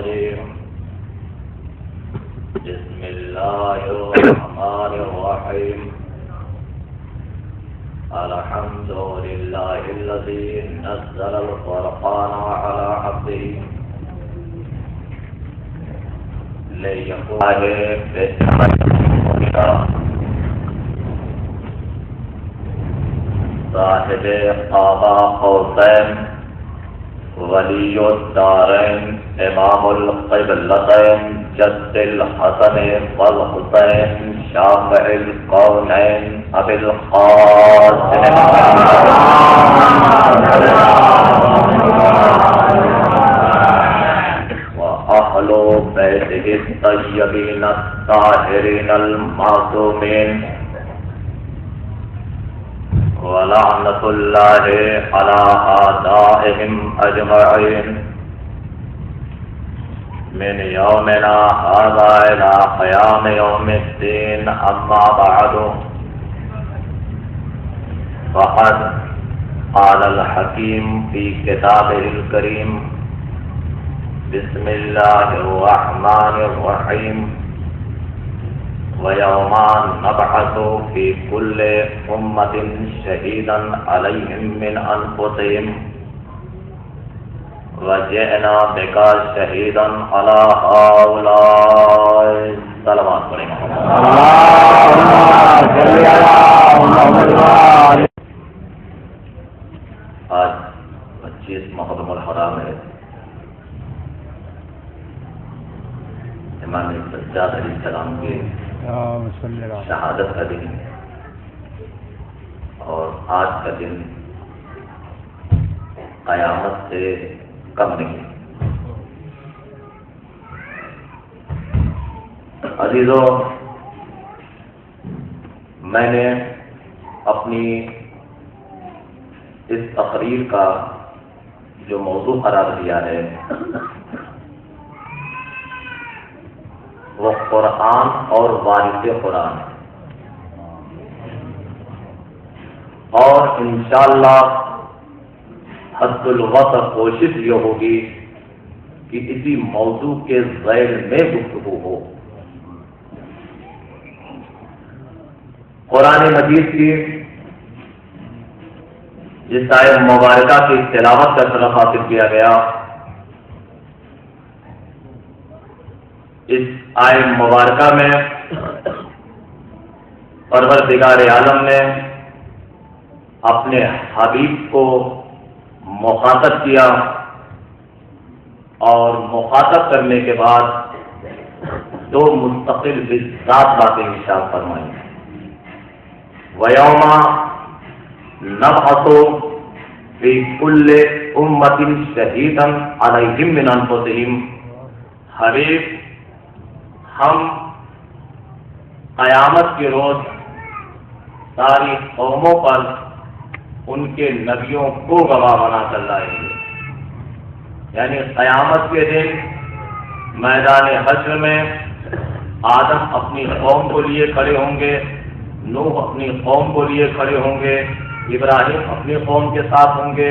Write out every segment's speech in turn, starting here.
الرجيم بسم الله الرحمن الرحيم الحمد لله الذي نزل الفرقان على عبده ليكون صاحب قابا قوسین ولی الدارین امام القبلتین جد الحسن والحسین شافع القونین ابی القاسم وأهل بيته الطيبين الطاهرين المعصومين ولعنة الله على أعدائهم أجمعين من يومنا هذا إلى قيام يوم الدين. أما بعد فقد قال الحكيم في كتابه الكريم بسم الله الرحمن الرحيم وَيَوْمَ نَبْعَثُ فِي كُلِّ أُمَّةٍ شَهِيدًا عَلَيْهِمْ مِنْ أَنْفُسِهِمْ وَجِئْنَا بِكَ شَهِيدًا عَلَى هَؤُلَاءِ. سلامات پڑھیں. آج 25 محرم الحرام ہے. امام سجاد علیہ السلام کے شہادت کا دن اور آج کا دن قیامت سے کم نہیں. عزیزو، میں نے اپنی اس تقریر کا جو موضوع قرار دیا ہے وہ قرآن اور وارث قرآن، اور انشاءاللہ حد الوسع کوشش یہ ہوگی کہ اسی موضوع کے ذیل میں گفتگو ہو. قرآن مجید کی جس آیت مبارکہ کی تلاوت کا شرف حاصل کیا گیا، اس آیت مبارکہ میں پروردگار عالم نے اپنے حبیب کو مخاطب کیا اور مخاطب کرنے کے بعد دو مستقل ذات باتیں ارشاد فرمائیں. وَيَوْمَ نَبْعَثُ فِي كُلِّ أُمَّةٍ شَهِيدًا عَلَيْهِمْ مِنْ أَنْفُسِهِمْ. حبیب، ہم قیامت کے روز ساری قوموں پر ان کے نبیوں کو گواہ بنا کر لائیں گے. یعنی قیامت کے دن میدان حشر میں آدم اپنی قوم کو لیے کھڑے ہوں گے، نوح اپنی قوم کو لیے کھڑے ہوں گے، ابراہیم اپنی قوم کے ساتھ ہوں گے،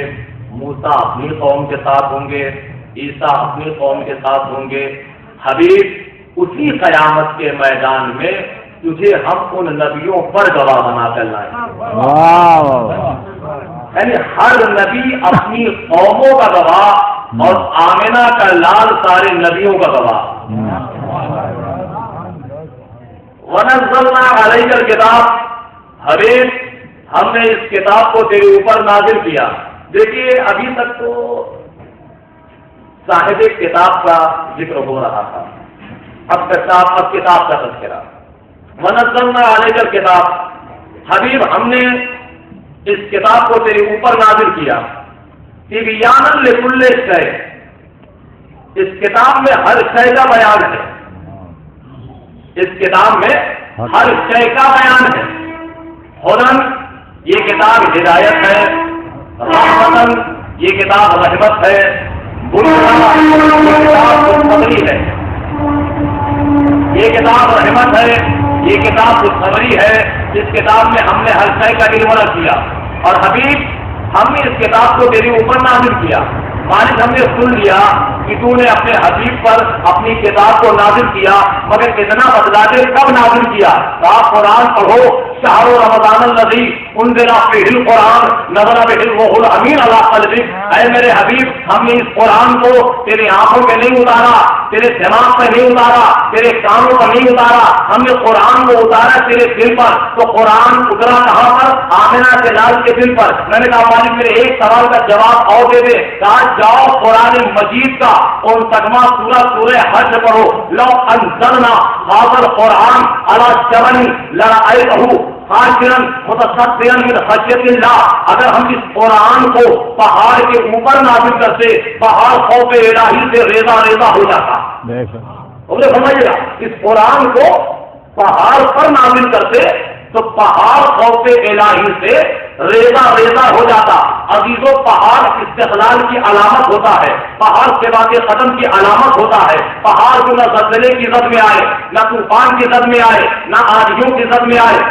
موسیٰ اپنی قوم کے ساتھ ہوں گے، عیسیٰ اپنی قوم کے ساتھ ہوں گے. حبیب، اسی قیامت کے میدان میں تجھے ہم ان نبیوں پر گواہ بنا کر لائیں. یعنی ہر نبی اپنی قوموں کا گواہ اور آمنہ کا لال سارے نبیوں کا گواہ. وَنَزَّلْنَا عَلَيْكَ الْكِتَابَ. حبیب، ہم نے اس کتاب کو تیرے اوپر نازل کیا. دیکھیے، ابھی تک تو صاحب کتاب کا ذکر ہو رہا تھا، اب کتاب کا تذکرہ. وَنَزَّلْنَا عَلَيْكَ الْكِتَابَ. حبیب، ہم نے اس کتاب کو تیرے اوپر نازل کیا. تِبْيَانًا لِكُلِّ شَيْءٍ. اس کتاب میں ہر شے کا بیان ہے. اس کتاب میں ہر شے کا بیان ہے. ہدن، یہ کتاب ہدایت ہے. رحمتن، یہ کتاب رحمت ہے. بشریٰ، یہ کتاب خوشخبری ہے. یہ کتاب رحمت ہے، یہ کتاب خوشخبری ہے. اس کتاب میں ہم نے ہر شے کا علم رکھ دیا. اور حبیب، ہم نے اس کتاب کو تیرے اوپر نازل کیا. مالک، ہم نے سن لیا کہ تو نے اپنے حبیب پر اپنی کتاب کو نازل کیا، مگر اتنا بتلا دے کب نازل کیا؟ کہا قرآن پڑھو، شہر رمضان الذی انزل فیہ القرآن نزل بہ الروح الامین علی قلبک۔ اے میرے حبیب، ہم نے اس قرآن کو تیری آنکھوں پہ نہیں اتارا، تیرے دماغ پہ نہیں اتارا، تیرے کانوں پر نہیں اتارا، ہم نے قرآن کو اتارا تیرے دل پر۔ تو قرآن اترا کہاں پر؟ آمنہ کے لال کے دل پر۔ میں نے کہا مالک میرے ایک سوال کا جواب اور دے دے۔ کہا جاؤ قرآن مجید کا 59واں سورہ حج پڑھو، لو انزلنا ھذا القرآن علی جبل لرأیتہ خاشعا متصدعا من خشیۃ اللہ۔ اگر ہم اس قرآن کو پہاڑ کے اوپر نازل کرتے، پہاڑ خوف الہی سے ریزہ ریزہ ہو جاتا۔ اور سمجھے گا، اس قرآن کو پہاڑ پر نازل کرتے تو پہاڑ خوف الہی سے ریزہ ریزہ ہو جاتا۔ عزیزوں، پہاڑ استقلال کی علامت ہوتا ہے، پہاڑ ثبات قدم کی علامت ہوتا ہے۔ پہاڑ کو نہ زلزلے کی زد میں آئے، نہ طوفان کی زد میں آئے، نہ آندھیوں کی زد میں آئے،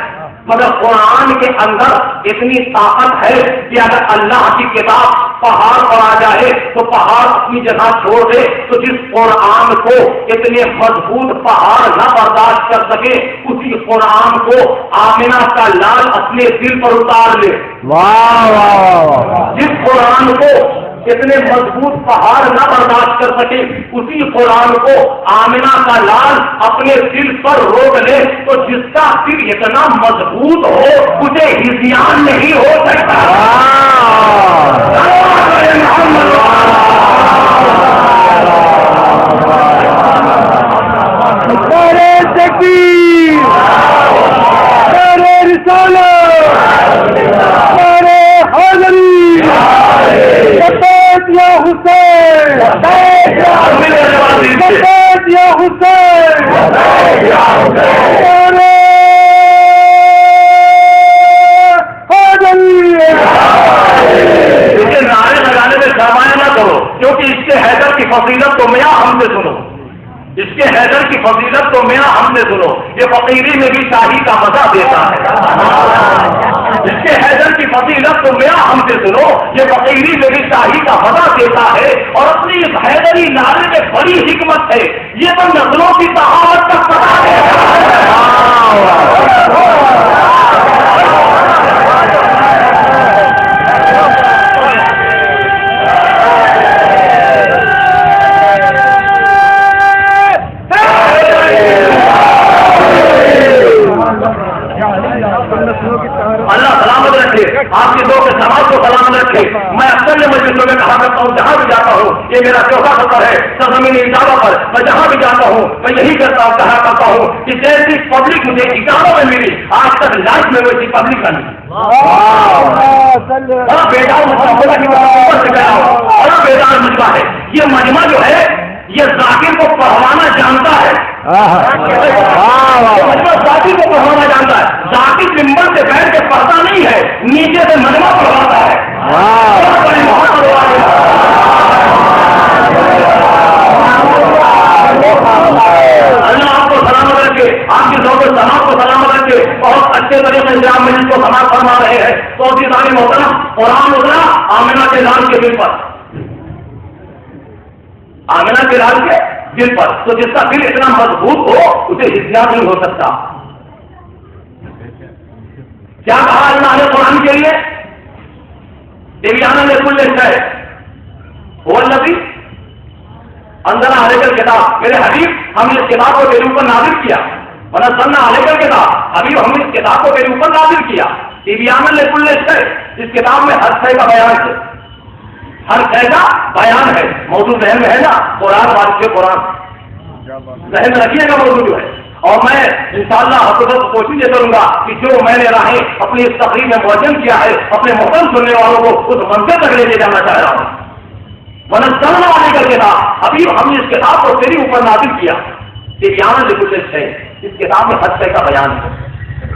مگر قرآن کے اندر اتنی طاقت ہے کہ اگر اللہ کی کتاب پہاڑ پر آ جائے تو پہاڑ اپنی جگہ چھوڑ دے۔ تو جس قرآن کو اتنے مضبوط پہاڑ نہ برداشت کر سکے، اسی قرآن کو آمنہ کا لال اپنے دل پر اتار لے۔ واہ واہ! جس قرآن کو اتنے مضبوط پہاڑ نہ برداشت کر سکے، اسی قرآن کو آمنہ کا لال اپنے دل پر روک لے، تو جس کا دل اتنا مضبوط ہو اسے ہذیان نہیں ہو سکتا۔ نعرہ تکبیر، نعرہ رسالت، نعرہ حیدری، لبیک یا حسین، لبیک یا حسین، لبیک یا حسین، نعرہ حیدری۔ اسے نعرے لگانے میں سرمایہ نہ کرو، کیونکہ اس کے حیدر کی فضیلت تو میاں ہم سے سنو، اس کے حیدر کی فضیلت تو میاں ہم سے سنو۔ یہ فقیری میں بھی شاہی کا مزہ دیتا ہے۔ اس کے حیدر کی فضیلت تو میاں ہم سے سنو، یہ فقیری میں بھی شاہی کا مزہ دیتا ہے۔ اور اپنی اس حیدری نعرے میں بڑی حکمت ہے، یہ تو نسلوں کی طہارت کا پتہ ہے۔ اللہ سلامت رکھے، آپ کی دو کے سماج کو سلامت رکھے۔ میں اکثر مجلسوں میں کہا کرتا ہوں، جہاں بھی جاتا ہوں، یہ میرا چوتھا سفر ہے سرزمین اجازہ پر، میں جہاں بھی جاتا ہوں میں یہی کہا کرتا ہوں کہ جیسی پبلک مجھے اجازہ میں ملی، آج تک لائف میں ویسی پبلک کا نہیں۔ بڑا بیدار بڑا بیدار مجمع ہے یہ۔ مجمع جو ہے یہ ذاکر کو پڑھوانا جانتا ہے، ذاکر کو پڑھوانا جانتا ہے۔ ذاکر ممبر سے بیٹھ کے پڑھتا نہیں ہے، نیچے سے مجمع پڑھواتا ہے۔ اللہ آپ کو سلامت رکھے، آپ کی ذوق سماعت کو سلامت رکھے۔ بہت اچھے طریقے سے آپ مجلس کو سماعت فرما رہے ہیں۔ تو اسی ساری محترم قرآن اترا آمنہ کے لال کے دل پر، آمنہ کے لال کے دل پر۔ تو جس کا دل اتنا مضبوط ہو اسے ہذیان نہیں ہو سکتا۔ کیا کہا اللہ نے قرآن کے لیے؟ دیویانہ کل ہے وہ الذی انزل علیک الکتاب، میرے حبیب ہم نے اس کتاب کو تیرے اوپر نازل کیا۔ ونزلنا علیک الکتاب، حبیب ہم نے اس کتاب کو تیرے اوپر نازل کیا۔ دیویانہ لکل ہے، اس کتاب میں ہر شے کا بیان ہے، ہر شے کا بیان ہے۔ موضوع ذہن میں ہے نا، قرآن بات کے قرآن ذہن میں رکھیے گا موضوع جو ہے۔ اور میں انشاءاللہ حقیقت کوشش یہ کروں گا کہ جو میں نے راہیں اپنی اس تقریب میں معجم کیا ہے، اپنے محترم سننے والوں کو اس منزل تک لے کے جانا چاہ رہا ہوں۔ ونزلنا علیک الکتاب، حبیب ہم نے اس کتاب کو تیرے اوپر نازل کیا۔ دیویانہ لکل ہے، اس کتاب میں ہر شے کا بیان ہے،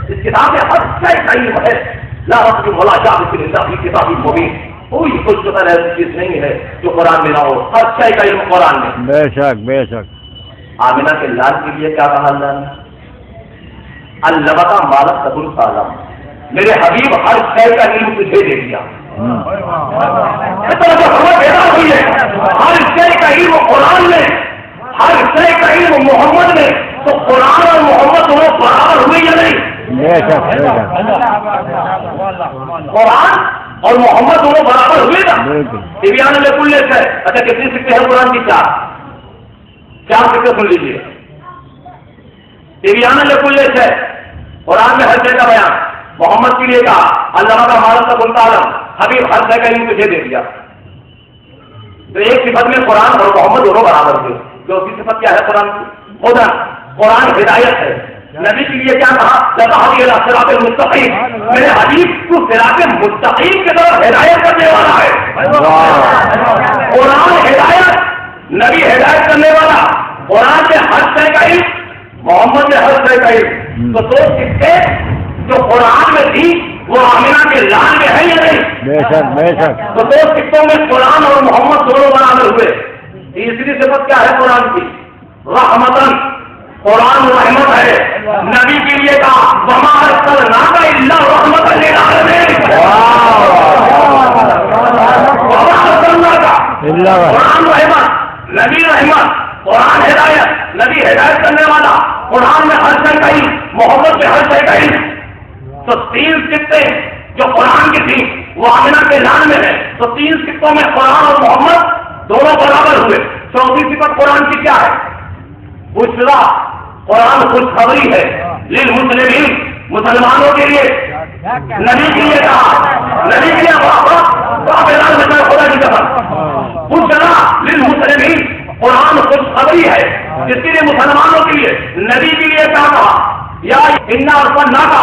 اس کتاب میں ہر شے کا علم ہے۔ لا رب ولا شاہد الا فی کتاب مبین، کوئی کچھ ایسی چیز نہیں ہے جو قرآن میں نہ ہو، ہر شے کا علم قرآن میں۔ بے شک بے شک۔ آمنہ کے لال کے لیے کیا کہا اللہ نے؟ البتہ مالک تبل سالم، میرے حبیب ہر شے کا علم تجھے دے دیا۔ اس طرح جو خبر پیدا ہوئی ہے ہر شے کا علم قرآن میں، ہر شے کا علم محمد میں، تو قرآن اور محمد دونوں برابر ہوئے یا نہیں؟ قرآن اور محمد دونوں برابر ہوئے نا؟ طبیان لکل سے اچھا کتنی سکتے ہیں قرآن کی؟ چار سکتے سن لیجیے. طبیان لکل سے قرآن میں ہر شے کا بیان، محمد کے لیے کہا اللہ کا مالک کا بنتا عالم حبیب ہر شے کا علم تجھے دے دیا. تو ایک صفت میں قرآن اور محمد دونوں برابر ہوئے. دوسری صفت کیا ہے قرآن کی؟ خدا. قرآن ہدایت ہے. نبی کے لیے کیا کہا؟ صراط المستقیم، میرے حبیب کو صراط مستقیم کی طرف ہدایت کرنے والا ہے. قرآن ہدایت، نبی ہدایت کرنے والا. قرآن میں ہر شے کا علم، محمد میں ہر شے کا علم. تو دو سکے جو قرآن میں تھی وہ آمینہ کے لال میں ہے یا نہیں؟ بے شک بے شک. تو دو سکوں میں قرآن اور محمد دونوں برابر ہوئے. تیسری صفت کیا ہے قرآن کی؟ رحمتن. قرآن رحمت ہے. نبی کے لیے کہا وما ارسلناک الا رحمۃ للعالمین. وما ارسلناک، قرآن رحمت، نبی رحمت، قرآن ہدایت، نبی ہدایت کرنے والا. قرآن میں ہر شے کا علم، محمد میں ہر شے کا علم. تو تین سکتے جو قرآن کی تھی وہ آمنہ کے لان میں ہے. تو تین سکوں میں قرآن اور محمد دونوں برابر ہوئے. چوتھی صفت قرآن کی کیا ہے؟ بشرا. قرآن خوشخبری ہے للمسلمین، مسلمانوں کے لیے. نبی کے لیے کہا، نبی کے لیے خدا کی قسم بشرا للمسلمین، قرآن خوشخبری ہے جس کے لیے مسلمانوں کے لیے. نبی کے لیے کیا کہا؟ یا انا ارسلناک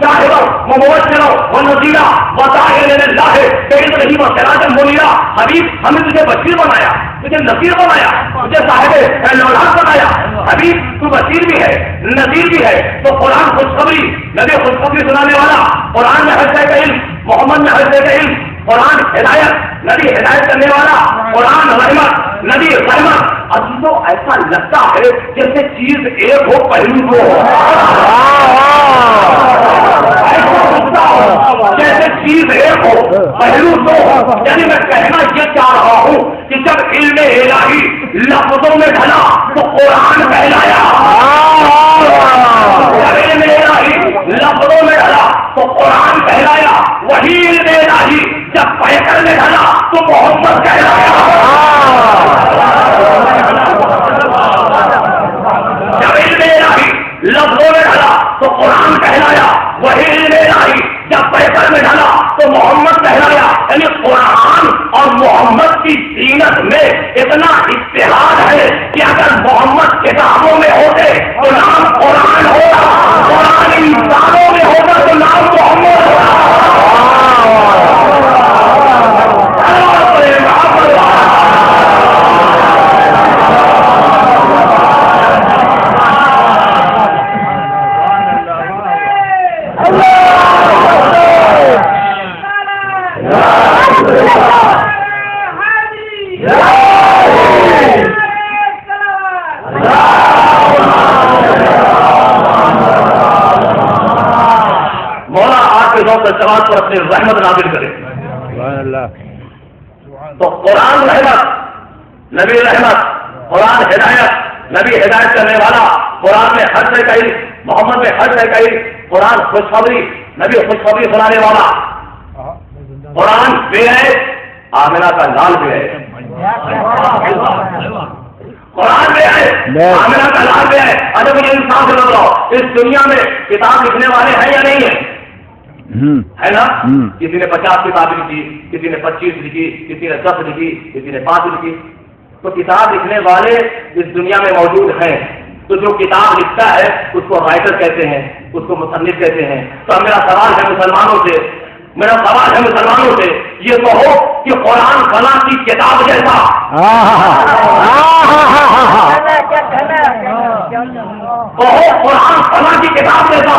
شاہدا ومبشرا ونذیرا وداعیا الی اللہ باذنہ وسراجا منیرا. حبیب ہم نے تجھے بشیر بنایا، تجھے نذیر بنایا، تجھے صاحب اولاد بنایا. حبیب تو بشیر بھی ہے، نذیر بھی ہے. تو قرآن خوشخبری، نبی خوشخبری سنانے والا. قرآن میں ہر شے کا علم، محمد میں ہر شے کا علم. قرآن ہدایت، نبی ہدایت کرنے والا. قرآن رحمت، نبی رحمت. عزیزوں ایسا لگتا ہے جیسے چیز ایک ہو پہلو دو ہو. ایسا لگتا ہو جیسے چیز ایک ہو پہلو دو ہو. یعنی میں کہنا یہ چاہ رہا ہوں کہ جب علم الہی لفظوں میں ڈھلا تو قرآن کہلایا. جب علم الہی لفظوں میں ڈھلا تو قرآن کہلایا. وہی علم الہی جب پیکر میں ڈھلا تو محمد کہلایا. جب علم الہی لفظوں میں ڈھلا تو قرآن کہلایا. وہی علم الہی جب پیکر میں ڈھلا تو محمد کہلایا. یعنی قرآن اور محمد کی زینت میں اتنا اتحاد ہے کہ اگر محمد کتابوں میں ہوتے تو نام قرآن ہوگا، قرآن انسانوں میں ہوگا تو نام محمد ہوگا. سوال پر اپنی رحمت نازل کرے. تو قرآن رحمت، نبی رحمت، قرآن ہدایت، نبی ہدایت کرنے والا. قرآن میں ہر شے کا علم، محمد میں ہر شے کا علم. قرآن خوشخبری، نبی خوشخبری سنانے والا. قرآن بے ہے، آمنہ کا لال بے ہے. قرآن بے ہے، آمنہ کا لال بے ہے. اچھا مجھے انسان سے بتاؤ اس دنیا میں کتاب لکھنے والے ہیں یا نہیں ہیں؟ ہے نا؟ کسی نے 50 کتابیں لکھی، کسی نے 25 لکھی، کسی نے 10 لکھی، کسی نے 5 لکھی. تو کتاب لکھنے والے اس دنیا میں موجود ہیں. تو جو کتاب لکھتا ہے اس کو رائٹر کہتے ہیں، اس کو مصنف کہتے ہیں. تو میرا سوال ہے مسلمانوں سے، یہ کہو کہ قرآن فلاں کی کتاب جیسا. کہو قرآن فلاں کی کتاب جیسا.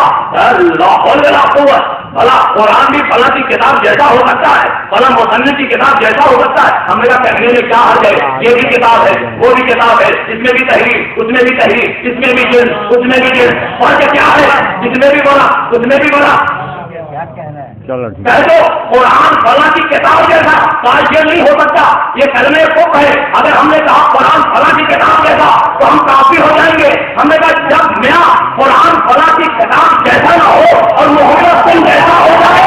بھلا قرآن بھی فلاں کی کتاب جیسا ہو سکتا ہے، فلاں مصنف کی کتاب جیسا ہو سکتا ہے. ہم میرا کہنے میں کیا حرج ہے؟ یہ بھی کتاب ہے، وہ بھی کتاب ہے، اس میں بھی تحریر، اس میں بھی تحریر، اس میں بھی جلد، اس میں بھی جلد. فرق کیا ہے؟ اس میں بھی بنا، اس میں بھی بنا. چلو ٹھیک کہہ دو قرآن فلاں کی کتاب جیسا، آج یہ نہیں ہو سکتا، یہ کلمے کو ہے۔ اگر ہم نے کہا قرآن فلاں کی کتاب جیسا تو ہم کافی ہو جائیں گے۔ ہم نے کہا جب میاں قرآن فلاں کی کتاب جیسا نہ ہو اور محمد سن جیسا ہو جائے،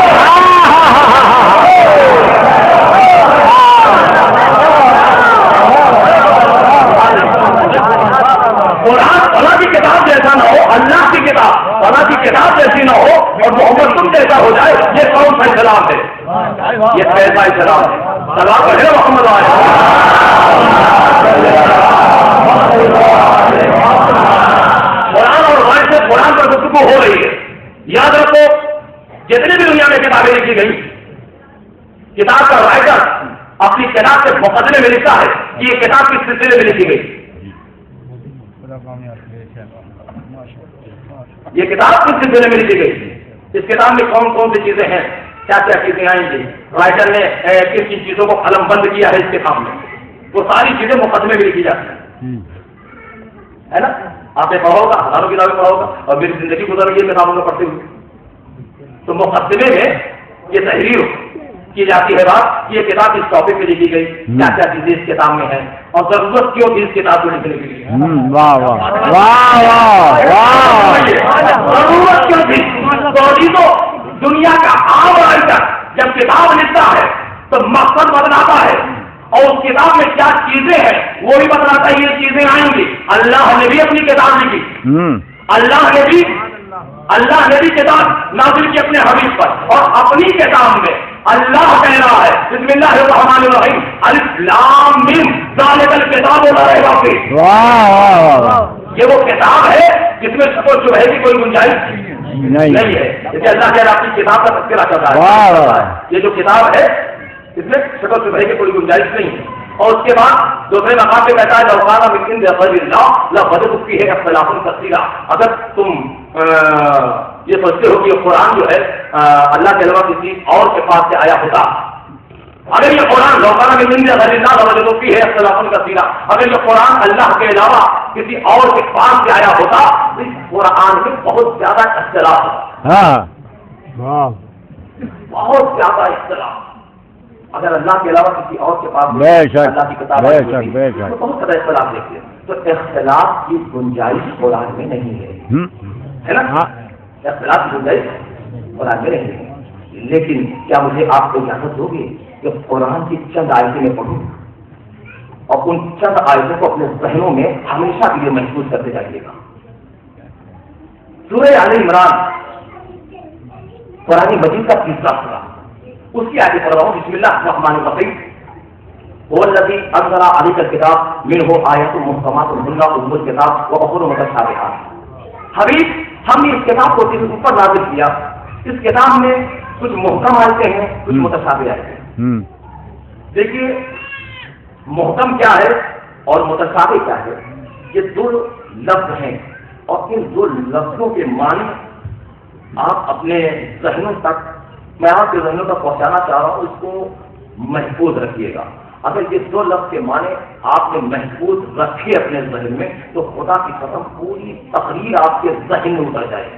قرآن فلاں کی کتاب جیسا نہ ہو، اللہ کی کتاب فلاں کی کتاب جیسی نہ ہو اور محمد تم جیسا ہو جائے، یہ کون سا اختلاف ہے؟ یہ کیسا اختلاف ہے؟ سلام ہے محمد قرآن اور غیر سے قرآن پر گفتگو ہو رہی ہے۔ یاد رکھو جتنی بھی دنیا میں کتابیں لکھی گئی، کتاب کا رائٹر اپنی کتاب کے مقدمے میں لکھتا ہے کہ یہ کتاب کس سلسلے میں لکھی گئی، یہ کتاب کس سلسلے میں لکھی گئی، اس کتاب میں کون کون سی چیزیں ہیں، کیا کیا چیزیں آئیں گی، رائٹر نے کس کن چیزوں کو قلم بند کیا ہے اس کتاب میں، وہ ساری چیزیں مقدمے میں لکھی جاتی ہیں، ہے نا؟ آپ نے پڑھا ہوگا، ہزاروں کتابیں پڑھا ہوگا اور میری زندگی گزر رہی ہے کتابوں کو پڑھتے ہوئے، تو مقدمے میں یہ تحریر کی جاتی ہے بات کہ یہ کتاب اس ٹاپک پہ لکھی گئی، کیا کیا چیزیں اس کتاب میں ہیں اور ضرورت کیوں تھی اس کتاب کو لکھنے کے لیے، واہ واہ واہ واہ ضرورت کیوں تھی؟ تو دنیا کا عام رائٹر جب کتاب لکھتا ہے تو مقصد بتلاتا ہے اور اس کتاب میں کیا چیزیں ہیں وہ بھی بتلاتا ہے، یہ چیزیں آئیں گی۔ اللہ نے بھی اپنی کتاب لکھی، اللہ نے بھی کتاب نازل کی اپنے حبیب پر، اور اپنی کتاب میں اللہ کہہ رہا ہے بسم اللہ الرحمن الرحیم الف لام میم ذالک الکتاب لا ریب فیہ، یہ وہ کتاب ہے جس میں شک و شبہے کی کوئی گنجائش نہیں ہے، جیسے اللہ تعالیٰ اپنی کتاب کا تذکرہ کرتا ہے، یہ جو کتاب ہے اس میں شک و شبہے کی کوئی گنجائش نہیں ہے۔ اور اس کے بعد دوسرے مقام پہ کہتا ہے لوکانا من عند غیر اللہ لوجدوا فیہ اختلافا کثیرا، اگر تم یہ سوچتے ہو کہ یہ قرآن جو ہے اللہ کے علاوہ کسی اور کے پاس سے آیا ہوتا، اگر یہ قرآن لوکانا من عند غیر اللہ لوجدوا فیہ اختلافا کثیرا، اگر یہ قرآن اللہ کے علاوہ کسی اور کے پاس سے آیا ہوتا تو اس قرآن میں بہت زیادہ اختلاف ہوتا، بہت زیادہ اختلاف، اگر اللہ کے علاوہ کسی اور کے پاس اللہ کی کتاب تو بہت زیادہ اختلاف دیکھتے ہیں، تو اختلاف کی گنجائش قرآن میں نہیں ہے نا، اختلاف کی گنجائش قرآن میں نہیں ہے۔ لیکن کیا مجھے آپ کو اجازت ہوگی کہ قرآن کی چند آیتیں میں پڑھوں اور ان چند آیتوں کو اپنے ذہنوں میں ہمیشہ کے لیے محفوظ کرتے جائیے گا؟ سورہ آل عمران قرآن مجید کا تیسرا سورہ، اس کی آیت پڑھ رہا ہوں، بسم اللہ الرحمن الرحیم، هو الذی انزل علیک الکتاب منہ آیات محکمات ہن ام الکتاب واخر متشابہات۔ حبیب ہم نے اس کتاب کو تیرے اوپر نازل کیا، اس کتاب میں کچھ محکم آیتیں ہیں، کچھ متشابہ آیتیں ہیں۔ دیکھیے محکم کیا ہے اور متشابہ کیا ہے، یہ دو لفظ ہیں اور ان دو لفظوں کے معنی آپ اپنے ذہنوں تک، میں آپ کے ذہنوں تک پہنچانا چاہ رہا ہوں، اس کو محفوظ رکھیے گا۔ اگر یہ دو لفظ کے معنی آپ نے محفوظ رکھے اپنے ذہن میں تو خدا کی قسم پوری تقریر آپ کے ذہن میں اتر جائے،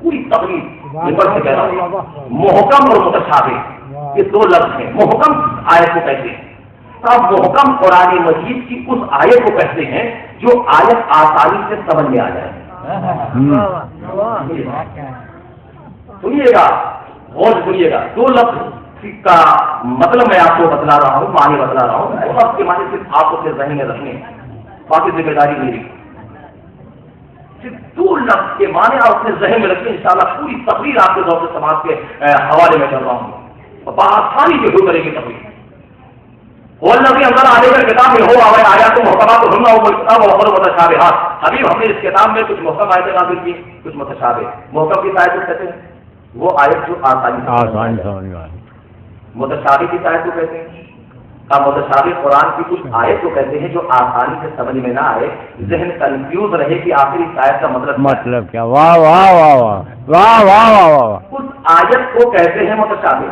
پوری تقریر سے کہہ رہا ہوں۔ محکم اور متشابہ یہ دو لفظ ہیں۔ محکم آیت کو کہتے ہیں، اب محکم قرآن مجید کی اس آیت کو کہتے ہیں جو آیت آسانی سے سمجھ میں آ جائے۔ سنیے گا، غور سے سنیے گا، دو لفظ کا مطلب میں آپ کو بتلا رہا ہوں، معنی بتلا رہا ہوں، لفظ کے معنی صرف آپ کو اپنے ذہن میں رکھنے، باقی ذمہ داری میری، صرف دو لفظ کے معنی آپ اپنے ذہن میں رکھیں، انشاءاللہ پوری تقریر آپ کے دور سماج کے حوالے میں کر رہا ہوں اور بآسانی سے ہو کرے گی تقریر۔ وہ الذی انزل علیک الکتاب منہ آیات محکمات ہن ام الکتاب واخر متشابہات۔ حبیب ہم نے اس کتاب میں کچھ محکم آیتیں نازل کی، کچھ متشابہ۔ محکم کی آیت کو کہتے ہیں وہ آیت جو آسانی سمجھ میں، متشابہ کی آیت کو کہتے ہیں، اب متشابہ قرآن کی کچھ آیت کو کہتے ہیں جو آسانی سے سمجھ میں نہ آئے، ذہن کنفیوز رہے کہ آخر اس آیت کا مطلب کیا۔ واہ واہ واہ واہ واہ واہ واہ واہ، اس آیت کو کہتے ہیں متشابہ۔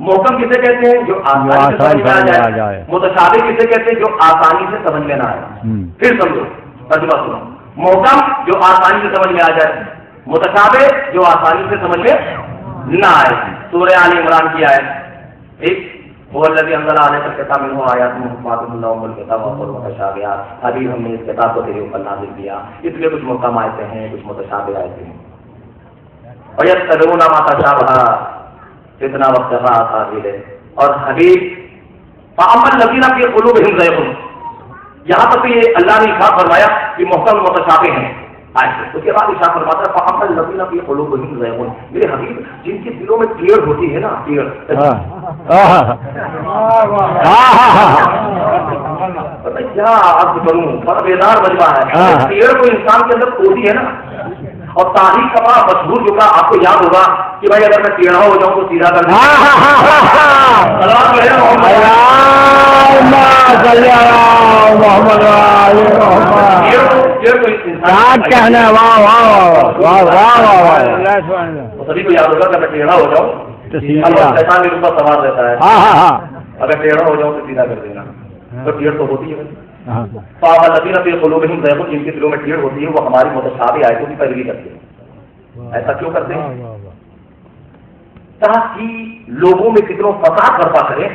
محکم کسے کہتے ہیں جو آسانی سے سمجھ میں آ جائے، متشابہ کسے کہتے ہیں جو آسانی سے سمجھ میں نہ آئے۔ پھر سمجھو، ترجمہ سنو، محکم جو آسانی سے سمجھ میں آ جائے، متشابہ جو آسانی سے سمجھ میں نہ آئے۔ سورہ آل عمران کی آیت، ٹھیک، وہ الذی انزل علیک الکتاب منہ آیات محکمات ہن ام الکتاب و متشابہات، ابھی ہم نے اس کتاب کو تیرے اوپر نازل کیا، اس میں کچھ محکم آیتیں ہیں، کچھ متشابہ آیتیں ہیں، وَيَتَّبِعُونَ مَا تَشَابَهَ فتنہ وابتغاء تأویلہ، اور حبیب فَأَمَّا الَّذِينَ فِي قُلُوبِهِمْ زَيْغٌ، یہاں تک یہ اللہ نے ارشاد فرمایا کہ محکم متشابہ ہیں، اس کے بعد ارشاد فرماتا ہے فَأَمَّا الَّذِينَ فِي قُلُوبِهِمْ زَيْغٌ، میرے حبیب جن کے دلوں میں ٹیڑھ ہوتی ہے نا، ٹیڑھ، پتہ کیا عرض کروں، بڑا بیدار مجمع ہے، ٹیڑھ کو انسان کے اندر ہوتی ہے نا، اور تاریخ کا بڑا مشہور جو کا آپ کو یاد ہوگا کہ بھائی اگر میں ٹیڑھا ہو جاؤں تو سیدھا کر سبھی کو یاد ہوگا کہ میں ٹیڑھا ہو جاؤں تو شیطان میرے اوپر سوار رہتا ہے، اگر ٹیڑھا ہو جاؤں تو سیدھا کر دینا، تو ٹیڑھ تو ہوتی ہے۔ الذین فی قلوبہم زیغ، جن کے دلوں میں ٹیڑھ ہوتی ہے وہ ہماری متشابہ آیتوں کی پیروی کرتے ہیں۔ ایسا کیوں کرتے ہیں؟ تاکہ لوگوں میں فکر و فساد برپا کرے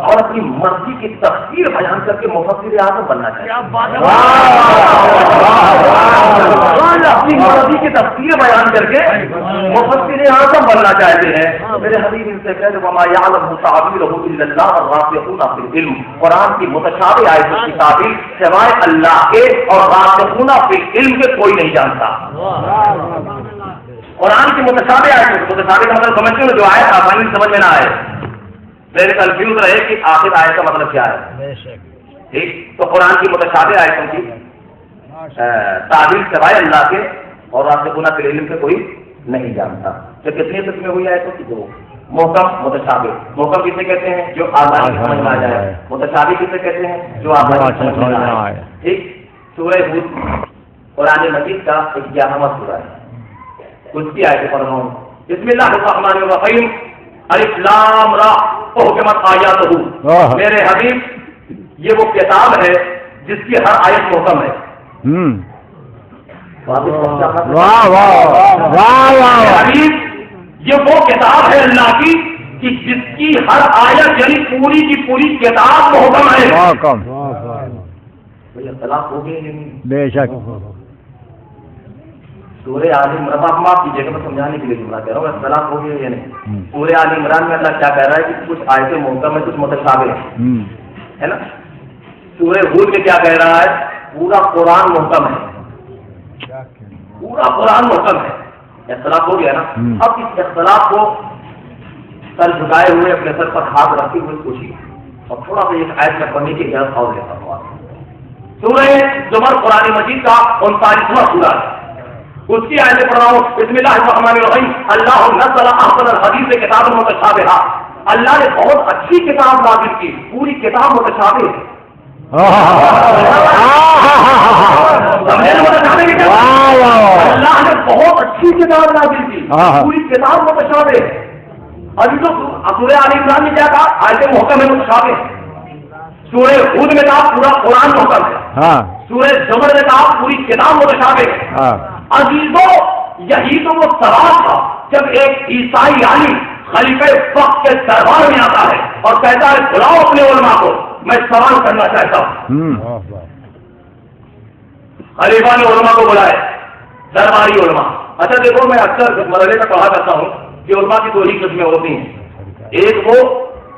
اور اپنی مرضی کی تفسیر بیان کر کے مفسر اعظم بننا چاہتے ہیں۔ اپنی مرضی کی تفسیر بیان کر کے مفسر اعظم بننا چاہتے ہیں۔ میرے حبیب ان سے کہتے وما یعلم تأویلہ الا اللہ والراسخون فی العلم، قرآن کی متشابہ آیتوں کی تعبیر سوائے اللہ کے اور راسخون فی العلم کے کوئی نہیں جانتا۔ قرآن کی متشابہ آیتیں، متشابہ کا مطلب سمجھتے ہو جو آیت آسانی سمجھ میں نہ آئے، میرے کنفیوز رہے کہ آخر آیت کا مطلب کیا ہے، ٹھیک، تو قرآن کی متشابہ آیتوں کی تعبیر سوائے اللہ کے اور راسخون فی العلم کے کوئی نہیں جانتا۔ تو کتنی قسمیں ہوئی آیتوں کی؟ دو، محکم متشابہ۔ محکم کسے کہتے ہیں؟ جو آسانی سمجھ میں آ جائے۔ متشابہ کسے کہتے ہیں؟ جو آسانی سمجھ میں نہ آئے۔ ٹھیک، سورہ ہود قرآن مجید کا 11واں سورہ ہے، اس کی آیت پڑھ رہا ہوں۔ بسم اللہ الرحمن الرحیم، الف لام را احکمت آیاتہ، میرے حبیب یہ وہ کتاب ہے جس کی ہر آیت محکم ہے۔ حبیب یہ وہ کتاب ہے اللہ کی کہ جس کی ہر آیت یعنی پوری کی پوری کتاب محکم ہے۔ اختلاف ہو گئے بے شک۔ سورہ آل عمران، آپ معاف کیجیے گا میں سمجھانے کے لیے جملہ کہہ رہا ہوں، اختلاف ہو گیا یا نہیں؟ سورہ آل عمران میں اللہ کیا کہہ رہا ہے کہ کچھ آیتیں محکم ہیں، کچھ متشابہ ہیں، ہے نا؟ سورہ ہود میں کیا کہہ رہا ہے؟ پورا قرآن محکم ہے، پورا قرآن محکم ہے۔ اختلاف ہو گیا نا؟ اب اس اختلاف کو سر جھکائے ہوئے اپنے سر پر ہاتھ رکھتے ہوئے پوچھیے اور تھوڑا سا ایک آیت میں پڑھنے کی اجازت اور لیتا ہوں۔ سورہ زمر قرآن مجید کا 39واں سورہ ہے، اس کی آیت پڑھ رہا ہوں۔ بسم اللہ الرحمن الرحیم، اللہ نزل احسن الحدیث کتاب متشابہ، اللہ نے بہت اچھی کتاب نازل کی، پوری کتاب متشابہ ہے۔ اللہ نے بہت اچھی کتاب نازل کی، پوری کتاب متشابہ ہے۔ ابھی تو سورہ آل عمران میں کیا کہا؟ آیت محکم ہے، متشابہ ہے۔ سورہ ہود میں کہا پورا قرآن محکم ہے، سورہ زمر میں کہا پوری کتاب متشابہ ہے۔ عزیزوں یہی تو وہ سوال تھا جب ایک عیسائی عالم خلیفہ وقت کے دربار میں آتا ہے اور کہتا ہے بلاؤ اپنے علماء کو، میں سوال کرنا چاہتا ہوں۔ خلیفہ نے علماء کو بلائے، درباری علماء۔ اچھا دیکھو، میں اکثر مرحلے میں پڑھا کرتا ہوں کہ علماء کی 2 ہی قسمیں ہوتی ہیں، ایک وہ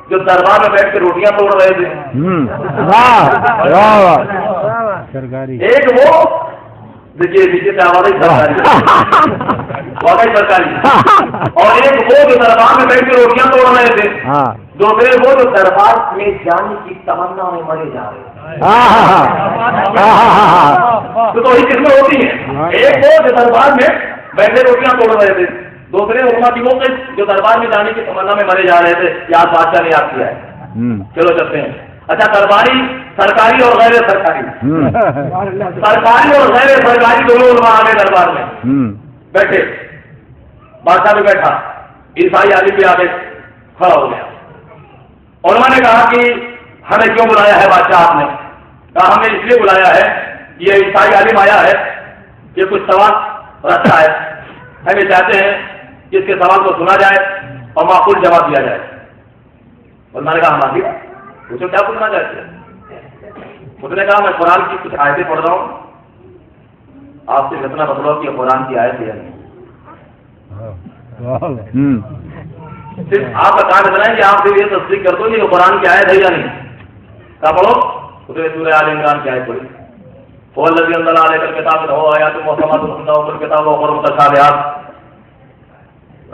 جو دربار میں بیٹھ کے روٹیاں توڑ رہے تھے، ایک وہ دیکھیے سرکاری اور ایک وہ جو دربار میں بیٹھ کے روٹیاں توڑ رہے تھے، دوسرے وہ جو دربار میں جانے کی تمنا میں مرے جا رہے ہیں۔ تو 2 ہی قسمیں ہوتی ہیں، ایک وہ جو دربار میں بیٹھے روٹیاں توڑ رہے تھے، دوسرے علماء کی وہ جو دربار میں جانے کی تمنا میں مرے جا رہے تھے۔ یاد بادشاہ نے یاد کیا ہے، چلو چلتے ہیں۔ اچھا، درباری، سرکاری اور غیر سرکاری، سرکاری اور غیر سرکاری دونوں علماء آ گئے دربار میں، بیٹھے، بادشاہ بھی بیٹھا، عیسائی عالم بھی آگے کھڑا ہو گیا۔ علماء نے کہا کہ ہمیں کیوں بلایا ہے بادشاہ آپ نے؟ کہا ہمیں اس لیے بلایا ہے، یہ عیسائی عالم آیا ہے، یہ کچھ سوال رکھتا ہے، ہم یہ چاہتے ہیں کہ اس کے سوال کو سنا جائے اور معقول جواب دیا جائے. علماء نے کہا ہم آگے پوچھو کیا پوچھنا چاہتے ہیں. اس نے کہا میں قرآن کی کچھ آیتیں پڑھ رہا ہوں, آپ سے اتنا بتلاؤ کہ قرآن کی آیت ہے نہیں. صرف آپ بتا بتائیں کہ آپ سے یہ تصدیق کر دو کہ قرآن کی آیت ہے یا نہیں. کہا پڑھو. اس نے سورہ آل عمران کی آیت پڑھی. وہ الذی انزل علیک الکتاب ہو آیات محکمات ہن ام الکتاب واخر متشابہات.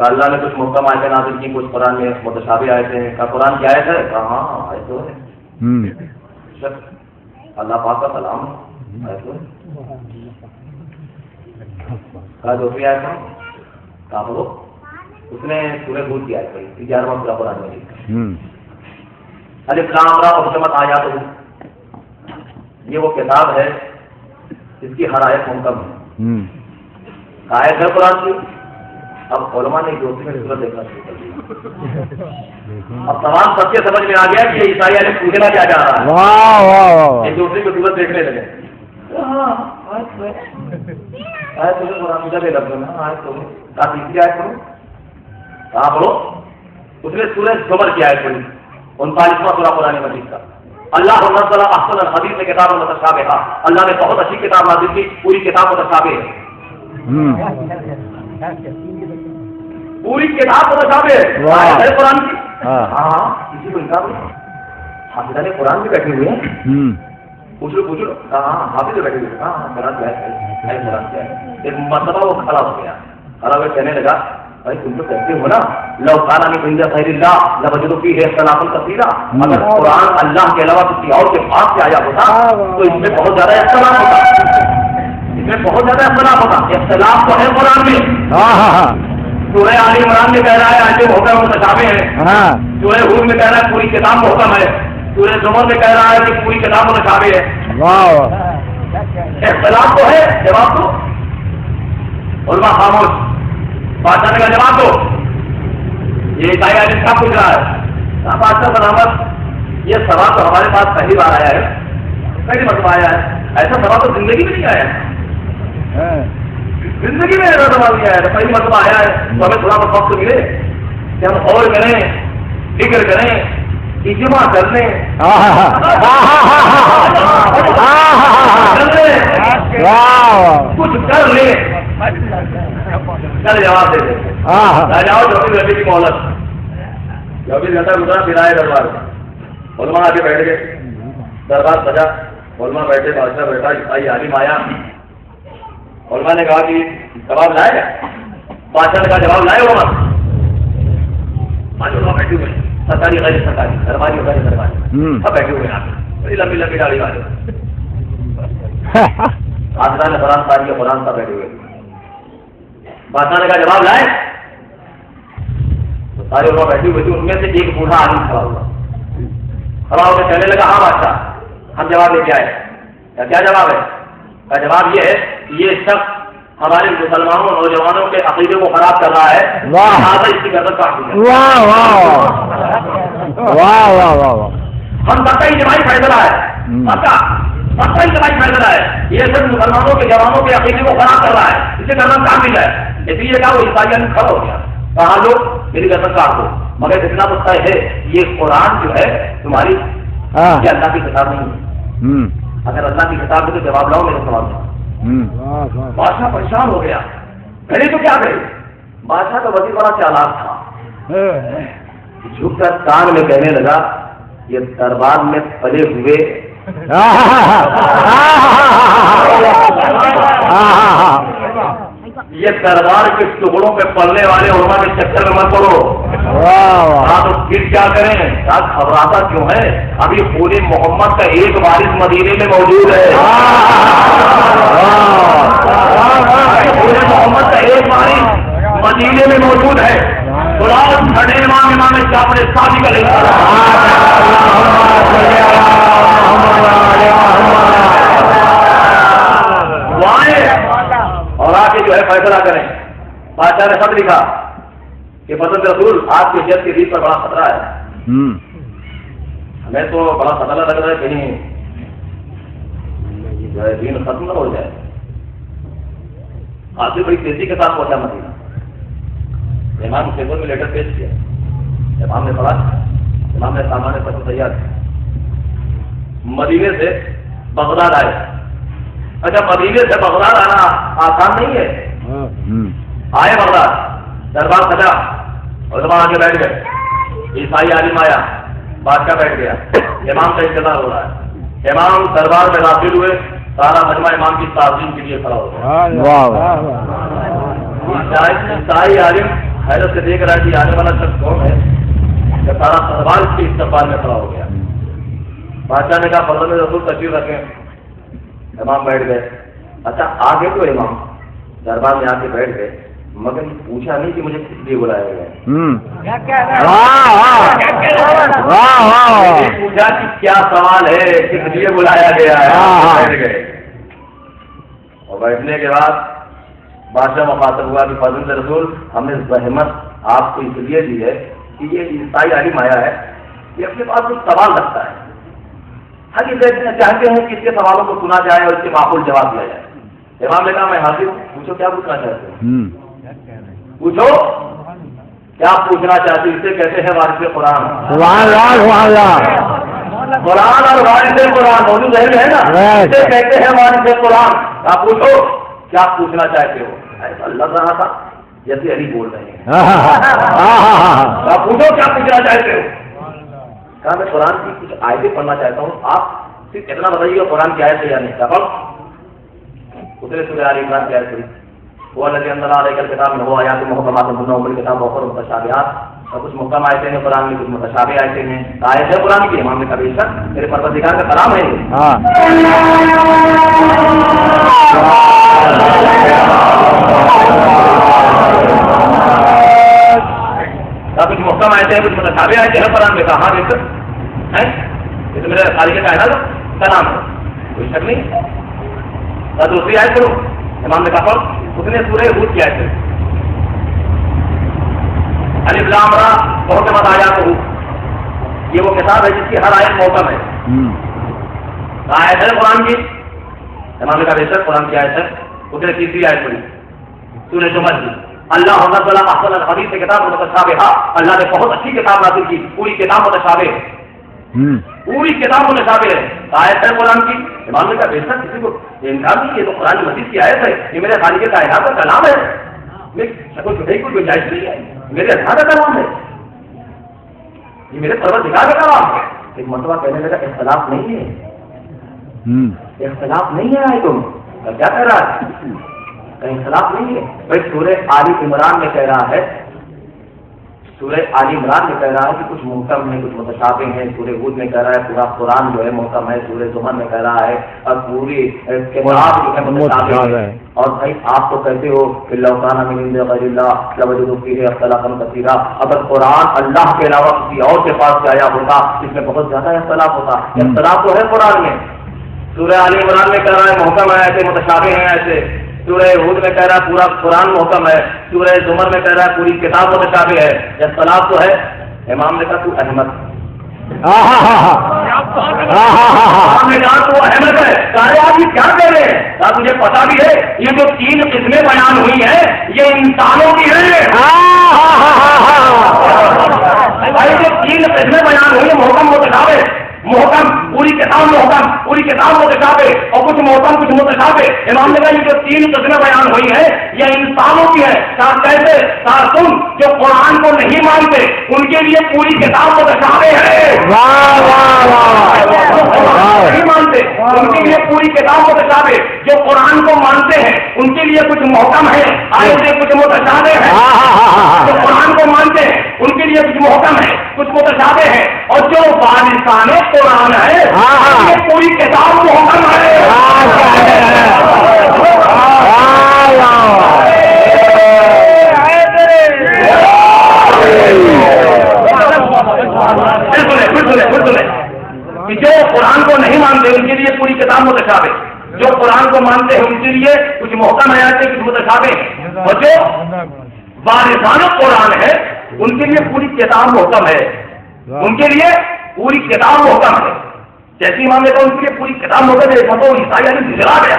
اللہ نے کچھ محکم آیتیں نازل کی, کچھ قرآن میں متشابہ آیتیں ہیں. کہا قرآن کی آیت ہے؟ کہا ہاں آیت تو ہے. اللہ پاک کا کلام آیت تو ہے. کہا دوسری آیت ہے؟ کہا بولو. اس نے سورہ ہود کی آیت پڑھی 11واں سورہ قرآن میں. الف لام را احکمت آیاتہ, یہ وہ کتاب ہے جس کی ہر آیت محکم ہے. آیت ہے قرآن کی. اب علماء نے دوسری میں صورت دیکھنا شروع کر دیا. اب تمام سب کے سمجھ میں آ گیا کہ یہ عیسائی علیہ پوچھنا کیا چاہ رہا ہے. یہ دوسری میں صورت دیکھنے لگے. آیت تمہیں قرآن مجھے لگ رہا آیت تمہیں کہا تیسری آیت کروں. کہاں پڑھو. اس نے سورہ زمر کی آیت پڑھی 39واں سورہ قرآن مجید کا. اللہ نزل احسن الحدیث میں کتاب متشابہ, اللہ نے بہت اچھی کتاب نازل کی, پوری کتاب متشابہ ہے. پوری کتاب متشابہ ہے قرآن کی. ہاں کسی کو انکار نہیں. حافظ قرآن بھی بیٹھے ہوئے ہیں. پوچھ لو ہاں حافظ بیٹھے ہوئے. ہاں قرآن کیا ہے, قرآن کیا ہے. ایک مرتبہ وہ کھڑا ہو گیا, کھڑا ہو کہنے لگا بھائی تم تو کہتے ہو نا لو کان من عند غیر اللہ لوجدوا فیہ اختلافا کثیرا. اگر قرآن اللہ کے علاوہ کسی اور کے پاس سے آیا ہوتا تو اس میں بہت زیادہ اختلاف ہوتا. اس میں بہت زیادہ اختلاف ہوتا. اختلاف تو ہے قرآن میں. سورہ آل عمران میں کہہ رہا ہے آیتیں محکم متشابہ ہیں. سورہ ہود میں کہہ رہا ہے پوری کتاب محکم ہے. سورہ زمر میں کہہ رہا ہے کہ پوری کتاب متشابہ ہے. اختلاف تو ہے. جواب دو. علماء خاموش. بادشاہ کا جواب دو. یہ عیسائی عالم کیا پوچھ رہا ہے؟ بادشاہ سلامت یہ سوال تو ہمارے پاس پہلی بار آیا ہے, پہلی مرتبہ آیا ہے. ایسا سوال تو زندگی میں نہیں آیا ہے. زندگی میں ایسا سوال نہیں آیا ہے. پہلی مرتبہ آیا ہے تو ہمیں تھوڑا بہت وقت ملے کہ ہم غور کریں, فکر کریں, اجماع کر لیں, کچھ کر لیں. چل جواب دے دیں. جاؤ 24 گھنٹے کی مہلت. 24 گھنٹہ گزرا پھر آئے دربار میں. علماء آگے بیٹھ گئے. دربار سجا, علماء بیٹھے, بادشاہ بیٹھا, عیسائی عالم آیا. علماء نے کہا کہ جواب لائے گا. بادشاہ نے کہا جواب لائے علماء. آج علماء بیٹھے ہوئے ہیں, سرکاری غیر سرکاری, درباری غیر درباری, سب بیٹھے ہوئے ہیں. بڑی لمبی لمبی داڑھی والے. آسرا نے قرآن پڑھ کے قرآن سب بیٹھے ہوئے. بادشاہ نے کہا جواب لائے. تو سارے لوگ بیٹھے ہوئے تھے. ان میں سے ایک بوڑھا آدمی کھڑا ہوا. کھڑا ہو کے کہنے لگا ہاں بادشاہ ہم جواب لے کے آئے. کیا جواب ہے؟ کا جواب یہ ہے کہ یہ شخص ہمارے مسلمانوں نوجوانوں کے عقیدے کو خراب کر رہا ہے. اس کی گردن کاٹ دی. ہم سب کا اجتماعی فیصلہ ہے. سب کا اجتماعی فیصلہ ہے. یہ سب مسلمانوں کے جوانوں کے عقیدے کو خراب کر رہا ہے. اسے گردن کاٹ دی جائے. اس لیے کہا وہ عیسائی نے کھڑا ہو گیا. کہا لو میری گردن کاٹ دو, مگر اتنا تو طے ہے یہ قرآن جو ہے تمہاری یہ اللہ کی کتاب نہیں ہے. اگر اللہ کی کتاب ہے تو جواب لاؤ میرے سوال کا. بادشاہ پریشان ہو گیا. پہلے تو کیا کرے. بادشاہ کا وزیر بڑا چالاک تھا. جھک کر کان میں کہنے لگا یہ دربار میں پلے ہوئے یہ دربار کے ٹکڑوں پہ پلنے والے علماء کے چکر میں مت پڑو. آپ پھر کیا کریں. آپ گھبراتا کیوں ہے؟ ابھی پورے محمد کا ایک وارث مدینے میں موجود ہے. پورے محمد کا ایک وارث مدینے میں موجود ہے. امام جعفر صادق علیہ اور آ کے جو ہے فیصلہ کریں. بادشاہ نے خط لکھا کہ فضل رسول آپ کے جد کے دین پر بڑا خطرہ ہے. ہمیں تو بڑا خطرہ لگ رہا ہے کہیں جو ہے دین ختم نہ ہو جائے. آپ سے بڑی تیزی کے ساتھ پہنچا مدینہ. امام حسین میں لیٹر پیش کیا. امام نے پڑھا، امام نے سامان پتہ تیار، مدینے سے بغداد آئے. اچھا مدینے سے بغداد آنا آسان نہیں ہے. آئے بغداد، دربار سجا، علماء آگے بیٹھ گئے، عیسائی عالم آیا، بادشاہ بیٹھ گیا، امام کا انتظار ہو رہا ہے. امام دربار میں داخل ہوئے، سارا مجمع امام کی تعظیم کے لیے کھڑا ہو گیا. عیسائی عالم حیرت سے دیکھ رہا ہے کہ آنے والا شخص کون ہے، کہ سارا دربار اس کے استقبال میں کھڑا ہو گیا. بادشاہ نے کہا فضل رسول تشریف رکھیں. امام بیٹھ گئے. اچھا آگے تو امام دربار میں آ کے بیٹھ گئے، مگر پوچھا نہیں کہ مجھے کس لیے بلایا گیا ہے. پوچھا کہ کیا سوال ہے، کس لیے بلایا گیا ہے. بیٹھ گئے. اور بیٹھنے کے بعد بادشاہ مخاطب ہوا کہ فضل رسول ہم نے زحمت آپ کو اس لیے دی ہے کہ یہ عیسائی عالم آیا ہے، یہ اپنے پاس کچھ سوال رکھتا ہے. ہم یہ چاہتے ہیں کہ اس کے سوالوں کو سنا جائے اور اس کے معقول جواب دیا جائے. امام نے کہا میں حاضر ہوں، پوچھو کیا پوچھنا چاہتے ہو، پوچھو کیا پوچھنا چاہتے ہو. اسے کہتے ہیں وارث قرآن. قرآن اور وارث قرآن دونوں ظاہر ہے نا، اسے کہتے ہیں وارث قرآن. آپ پوچھو کیا پوچھنا چاہتے ہو. ایسا لگ رہا تھا جیسے علی بول رہے ہیں. آپ پوچھو کیا پوچھنا چاہتے ہو. کہا میں قرآن کی کچھ آیتیں پڑھنا چاہتا ہوں، آپ صرف اتنا بتائیے گا قرآن کی آیت ہے یا نہیں. اتنے سورہ آل عمران کی آیت پڑھی، وہ الذی انزل علیک الکتاب منہ آیات محکمات ہن ام الکتاب و اخر متشابہات. اور کچھ محکم آیتیں ہیں قرآن میں، کچھ متشابہ آیتیں ہیں. آیت ہے قرآن کی. امام نے کہا بے شک میرے پروردگار کا کلام ہے. کچھ محکم آیتیں ہیں، کچھ متشابہ آیتیں ہیں قرآن میں. کہا بے شک ہے، یہ تو میرے خالق کائنات کا کلام ہے، کوئی شک نہیں. دوسری آیت کرو. امام نے کہا اس نے سورہ ہود کی آیت ہے، الف لام را محکمات آیات ہو. یہ وہ کتاب ہے جس کی ہر آیت محکم ہے. آیت ہے قرآن کی. امام نے کہا بے شک قرآن کی آیت ہے. اس نے تیسری آیت پڑھی سورہ زمر کی، اللہ احسن الحدیث کتاب متشابہ. اللہ نے بہت اچھی کتاب نازل کی، پوری کتاب متشابہ ہے، پوری کتاب متشابہ ہے. آیت ہے قرآن کی. امام نے کہا بے شک کسی کو انکار نہیں، یہ تو قرآن مجید کی آیت ہے، یہ میرے خالق کائنات کا کلام ہے، کوئی گنجائش نہیں ہے، میرے اللہ کا کلام ہے، یہ میرے پروردگار کا کلام ہے. ایک مرتبہ کہنے لگا اختلاف نہیں ہے، اختلاف نہیں ہے. تم کیا کہہ رہا ہے، اختلاف نہیں ہے. بھائی سورہ آل عمران میں کہہ رہا ہے، سورہ آل عمران میں کہہ رہا ہے کہ کچھ محکم ہے کچھ متشابہ ہیں. سورہ ہود میں کہہ رہا ہے پورا قرآن جو ہے محکم ہے. سورہ زمر میں کہہ رہا ہے اور پوری کتاب جو ہے متشابہ ہے. اور بھائی آپ تو کہتے ہو کہ لو کان من عند غیر اللہ لوجدوا فیہ اختلافا کثیرا. اگر قرآن اللہ کے علاوہ کسی اور کے پاس سے آیا ہوتا اس میں بہت زیادہ اختلاف ہوتا. اختلاف تو ہے قرآن میں. سورہ آل عمران میں کہہ رہا ہے محکم ہے ایسے، متشابہ ہیں ایسے. سورہ ہود میں کہہ رہا ہے پورا قرآن محکم ہے. سورہ زمر میں کہہ رہا ہے پوری کتاب متشابہ ہے. اختلاف تو ہے. امام نے کہا تو احمد، امام نے کہا تو احمد ہے. سارے آدمی کیا کہہ رہے ہیں؟ کہا تجھے پتا بھی ہے یہ جو 3 قسمیں بیان ہوئی ہیں یہ انسانوں کی ہیں. بھائی جو 3 قسمیں بیان ہوئی ہیں محکم متشابہ، محکم پوری کتاب محکم، پوری کتاب متشابہ اور کچھ محکم کچھ متشابہ. امام نے کہا یہ جو 3 قسمیں بیان ہوئی ہیں یہ انسانوں کی ہے. کیسے؟ تم جو قرآن کو نہیں مانتے ان کے لیے پوری کتاب متشابہ ہے. نہیں مانتے ان کے لیے پوری کتاب متشابہ. جو قرآن کو مانتے ہیں ان کے لیے کچھ محکم ہے، آیتیں کچھ متشابہ ہے. جو قرآن کو مانتے ہیں ان کے لیے کچھ محکم ہے کچھ متشابہ ہے. اور جو وارثان قرآن ہے یہ پوری کتاب محکم ہے. جو قرآن کو نہیں مانتے ان کے لیے پوری کتاب متشابہ، جو قرآن کو مانتے ہیں ان کے لیے کچھ محکم آیاتیں کچھ متشابہ، اور جو وارثان قرآن ہے ان کے لیے پوری کتاب محکم ہے. ان کے لیے پوری کتاب محکم ہے. جیسے امام نے کہا ان کے لیے پوری کتاب محکم ہے. عیسائی علی جلا گیا،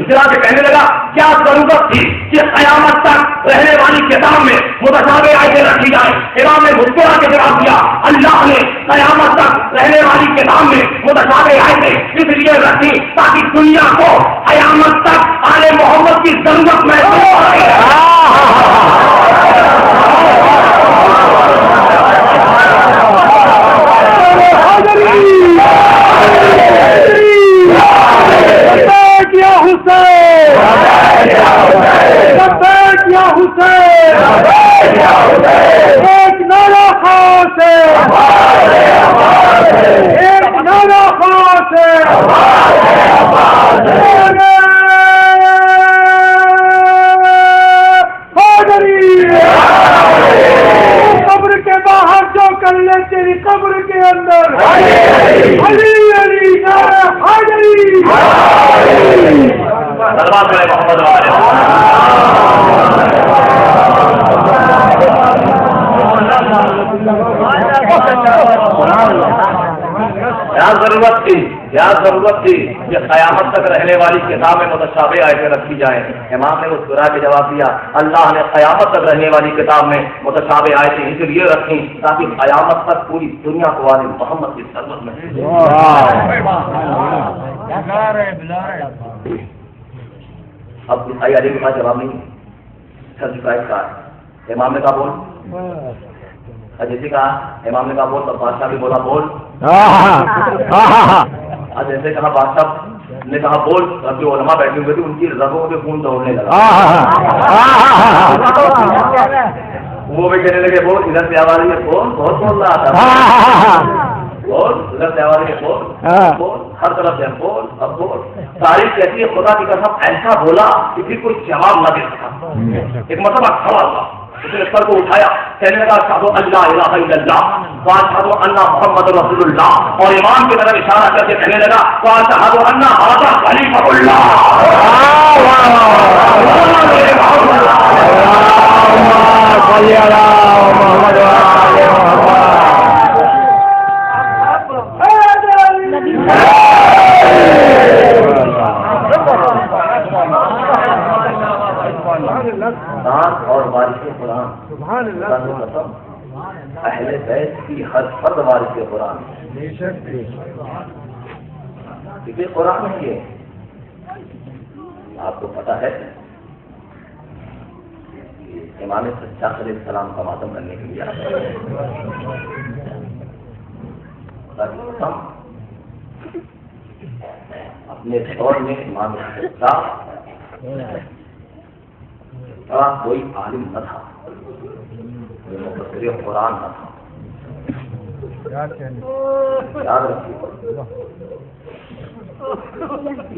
اطلاع کے کہنے لگا کیا ضرورت تھی کہ قیامت تک رہنے والی کتاب میں متشابہ آیتیں رکھی جائیں؟ امام نے مسکرا کے جواب دیا اللہ نے قیامت تک رہنے والی کتاب میں متشابہ آیتیں اس لیے رکھی تاکہ دنیا کو قیامت تک آل محمد کی ضرورت محسوس ایک نارا خاص ہے، ایک نارا خاص ہے، قبر کے باہر جو کر لے تیری قبر کے اندر علی علی نعرہ حیدری کیا ضرورت تھی کہ قیامت تک رہنے والی کتاب میں متشابہ آیتیں رکھی جائیں؟ امام نے مسکرا کے جواب دیا اللہ نے قیامت تک رہنے والی کتاب میں متشابہ آیتیں اس لیے رکھی تاکہ قیامت تک پوری دنیا کو والے محمد کی ضرورت میں اب عیسائی علی کے پاس جواب نہیں سر شکایت کا امام نے کہا بول، جیسے کہا امام نے کہا بول، تو بادشاہ بھی بولا بول، جیسے کہا بادشاہ نے کہا بول، اب جو علماء بیٹھے ہوئے تھے ان کی رگوں کے خون دوڑنے لگا، وہ بھی کہنے لگے بول، ادھر سے آواز ہے بول، بہت بول رہا تھا بول، ادھر سے آواز ہے بول، ہر طرف سے بول، اب بول، تاریخ کہتی ہے خدا کی قسم ایسا بولا کہ پھر کوئی جواب نہ دے سکا، ایک مرتبہ کھڑا ہوا، اس نے سر کو اٹھایا، کہنے لگا اشہد ان لا الہ الا اللہ واشہد ان محمد رسول اللہ، اور امام کی طرف اشارہ کر کے کہنے لگا واشہد ان ھذا خلیفۃ اللہ۔ اور وارث قرآن اہل بیت کی ہر فرد وارث قرآن، کیونکہ قرآن کی ہے، آپ کو پتا ہے امام سجاد علیہ السلام کا ماتم کرنے کے لیے اپنے دور میں امام سجاد کوئی عالم نہ تھا، کوئی مفسر قرآن نہ تھا، یاد رکھیے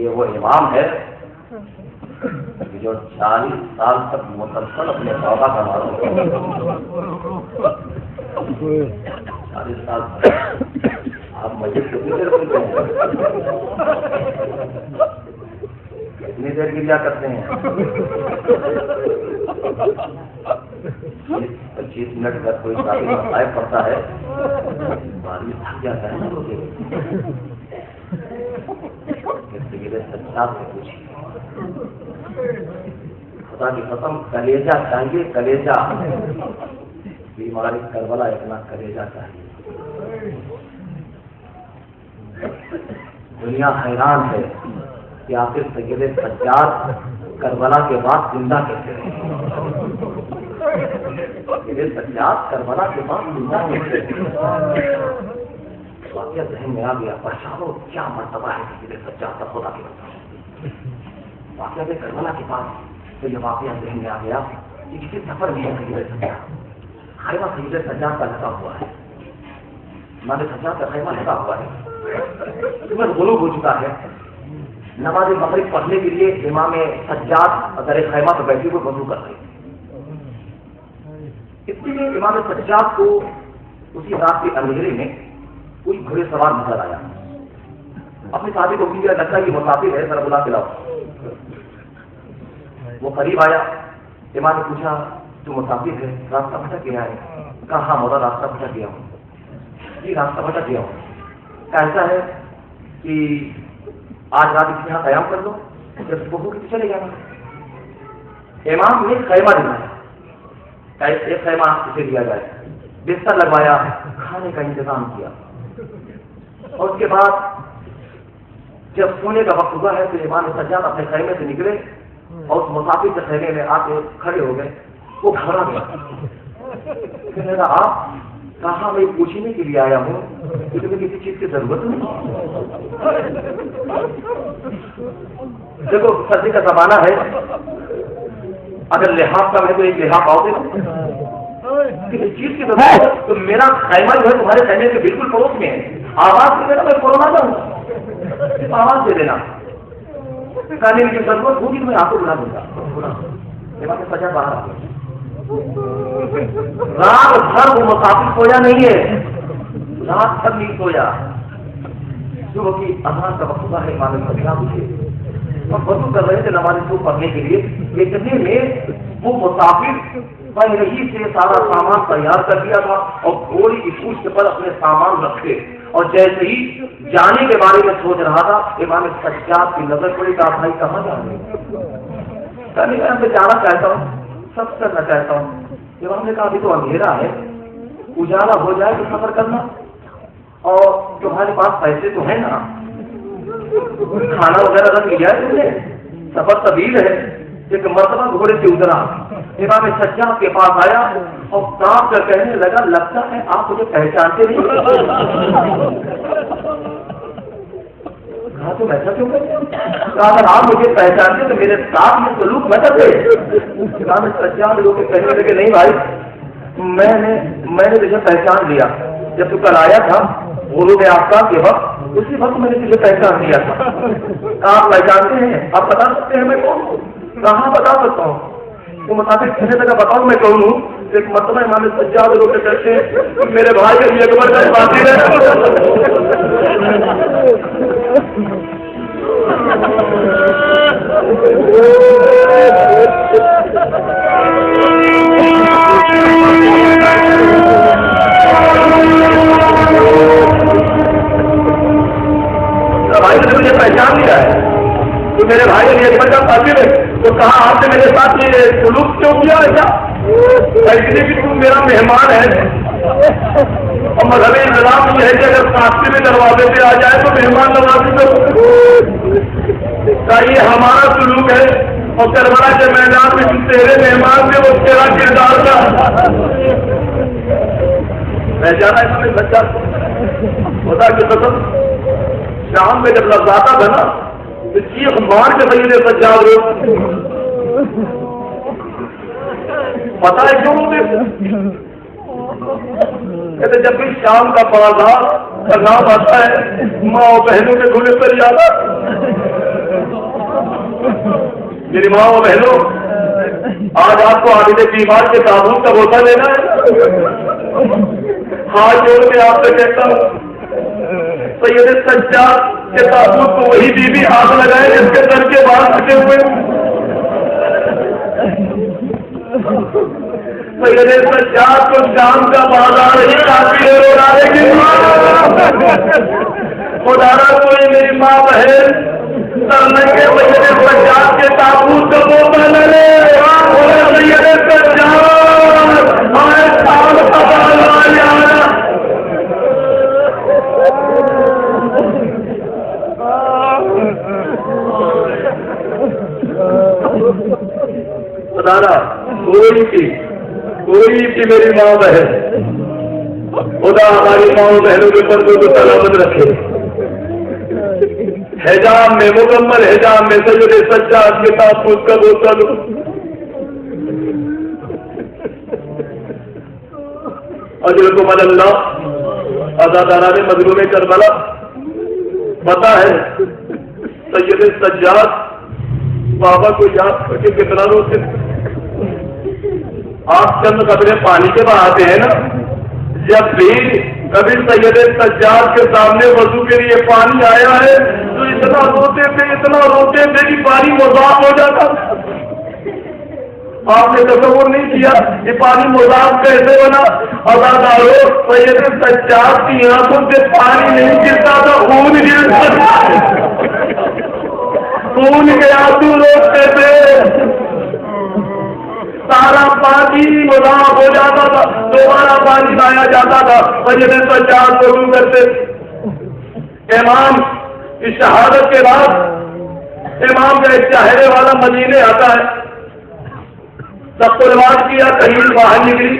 یہ وہ امام ہے جو 40 سال تک مسلسل اپنے بابا کا معلوم 40 سال آپ مسجد کتنی دیر سنتے ہیں؟ کتنی دیر کی کیا کرتے ہیں؟ 25 منٹ کا کوئی شادی مسائل پڑتا ہے، بارش تھک جاتا ہے نا لوگ، سچا سے پوچھیے خدا کی قسم کلیجہ چاہیے، کلیجہ بیماری کربلا اتنا کلیجہ چاہیے، دنیا حیران ہے کہ آخر سید سجاد کربلا کے بعد زندہ کیسے رہے، سید سجاد کربلا کے بعد زندہ کیسے رہے، واقعہ ذہن میں آ گیا، پہچانو کیا مرتبہ ہے سید سجاد کا خدا کی قسم، واقعہ کربلا کے بعد تو یہ واقعہ ذہن میں آ گیا کہ کسی سفر میں ہے سید سجاد، خیمہ سید سجاد کا لگا ہوا ہے، امام سجاد کا خیمہ لگا ہوا ہے، تمہیں غروب ہو چکا ہے، نماز مغرب پڑھنے کے لیے امام سجاد در خیمہ پہ بیٹھے ہوئے وضو کر رہے ہیں، اس لیے امام سجاد کو اسی رات کے اندھیرے میں کوئی گھوڑے سوار نظر آیا، اپنے ساتھی کو کیا لگتا ہے کہ مسافر ہے، ذرا بلا کے لاؤ، وہ قریب آیا، امام نے پوچھا جو مسافر ہے راستہ بھٹک گیا ہے؟ کہا ہاں مولا راستہ بھٹک گیا ہوں، جی راستہ بھٹک گیا ہوں، ایسا ہے کہ آج رات اس کے یہاں قیام کر دو، جب وہ چلے جانا. امام نے خیمہ دلایا, ایسے خیمہ اسے دیا جائے, بستر لگوایا, کھانے کا انتظام کیا, اور اس کے بعد جب سونے کا وقت ہوا ہے تو امام سجاد اپنے خیمے سے نکلے اور اس مسافر کے خیمے میں آ کے کھڑے ہو گئے. وہ گھبرا گیا, کہنے لگا آپ کہاں میں پوچھنے کے لیے آیا ہوں کہ تمہیں کسی چیز کی ضرورت نہیں. دیکھو سردی کا زمانہ ہے, اگر لحاظ کم ہے تو ایک لحاظ آؤ دے کسی چیز کی ضرورت تو میرا خیمہ جو ہے تمہارے خیمے کے بالکل پڑوس میں ہے, آواز سے دینا میں کورونا جاؤں, صرف آواز دے دینا, کھانے کی ضرورت ہوگی تو میں آپ کو بلا دوں گا. سجا باہر رات بھر وہ مسافر سویا نہیں ہے, رات بھر نہیں سویا. صبح کی اذان کا وقت ہوا ہے, امام سجاد اٹھے اور وضو کر رہے تھے نماز صبح پڑھنے کے لیے. اتنے میں وہ مسافر پہلے ہی سے سارا سامان تیار کر دیا تھا اور گھوڑی کی پوچھ پر اپنے سامان رکھے, اور جیسے ہی جانے کے بارے میں سوچ رہا تھا امام سجاد کی نظر پڑی. کہا بھائی کہاں جانے؟ میں جانا چاہتا ہوں, سب کرنا چاہتا ہوں. امام نے کہا ابھی تو اندھیرا ہے, اجالا ہو جائے تو سفر کرنا, اور تمہارے پاس پیسے تو ہیں نا, کھانا وغیرہ رکھ لیا ہے تم نے, سفر طویل ہے. ایک مرتبہ گھوڑے سے اترا, امام سجاد کے پاس آیا اور کانپ کر کہنے لگا لگتا ہے آپ مجھے پہچانتے نہیں. کہا تم ایسا کیوں کرتے؟ کہا اگر آپ مجھے پہچانتے تو میرے ساتھ یہ سلوک نہ کرتے. امام سجاد لوگ کہنے لگے نہیں بھائی, میں نے تجھے پہچان لیا جب تو کل آیا تھا غروب آفتاب کے وقت, اسی وقت میں نے تجھے پہچان لیا تھا. آپ پہچانتے ہیں, آپ بتا سکتے ہیں میں کون ہوں؟ کہاں بتا سکتا ہوں؟ وہ مسافر کہنے لگا بتاؤ میں کون ہوں. ایک مرتبہ امام سجاد لوگ کہتے ہیں میرے بھائی علی اکبر کا باطل ہے. بھائی نے مجھے پہچان لیا ہے, تو میرے بھائی علی اکبر کا باطل ہے. تو کہا آپ نے میرے ساتھ یہ سلوک کیوں کیا ایسا؟ اس لیے کہ تم میرا مہمان ہے, اور مذہبی انتظام یہ ہے کہ اگر راستے میں دروازے پہ آ جائے تو مہمان نوازی کرو. یہ ہمارا سلوک ہے, اور کربلا کے میدان میں تیرے مہمان تھے وہ تیرا کردار تھا. پہچانا اس میں بچہ خدا کی قسم شام میں جب لفظاتا تھا نا تو چیخ مار کے سیدے سجاد ہو. پتا ہے کیوں کہتے جب بھی شام کا بازار کا نام آتا ہے ماں اور بہنوں کے گھوڑے پر جاتا. میری ماں اور بہنوں, آج آپ کو عابد بیمار کے تابوت کا بوسہ لینا ہے. ہاتھ جوڑ کے آپ سے کہتا ہوں سید سجاد کے تابوت کو وہی بیوی ہاتھ لگائے جس کے سر کے بال پھٹے ہوئے. سید سجاد کو شام کا بازار ہی کافی ہے رولانے کی. خدا را کوئی میری ماں بہن سرنے کے سید سجاد کے تابوت کا بوسہ نہ لے. سید سجاد ہمیں شام کا بازار آنا. خدا کوئی کی میری ماں بہن, خدا ہماری ماں بہنوں کے پردوں کو سلامت رکھے. حجاب میں مکمل حجاب میں سید سجاد کے تابوت کا بوسہ لو. اجرکم اللہ ازاداران مظلوم کربلا. پتا ہے سید سجاد بابا کو یاد کر کے کتنا روتے. آپ چند قطرے پانی کے بہاتے ہیں نا, جب بھی کبھی سید سجاد کے سامنے وضو کے لیے پانی آیا ہے تو اتنا روتے تھے کہ پانی مذاق ہو جاتا. آپ نے تصور نہیں کیا کہ پانی مذاق کیسے بنا. ازادارو سید سجاد کی آنکھوں سے پانی نہیں گرتا تھا, خون گرتا تھا. خون کے آنسو روکتے تھے، سارا پانی مذاف ہو جاتا تھا، دوبارہ پانی لایا جاتا تھا، سید سجاد کو روح کرتے۔ امام اس شہادت کے بعد امام کا ایک چاہنے والا مدینے آتا ہے، سب کو رواج کیا، کہیں باہر نکلی،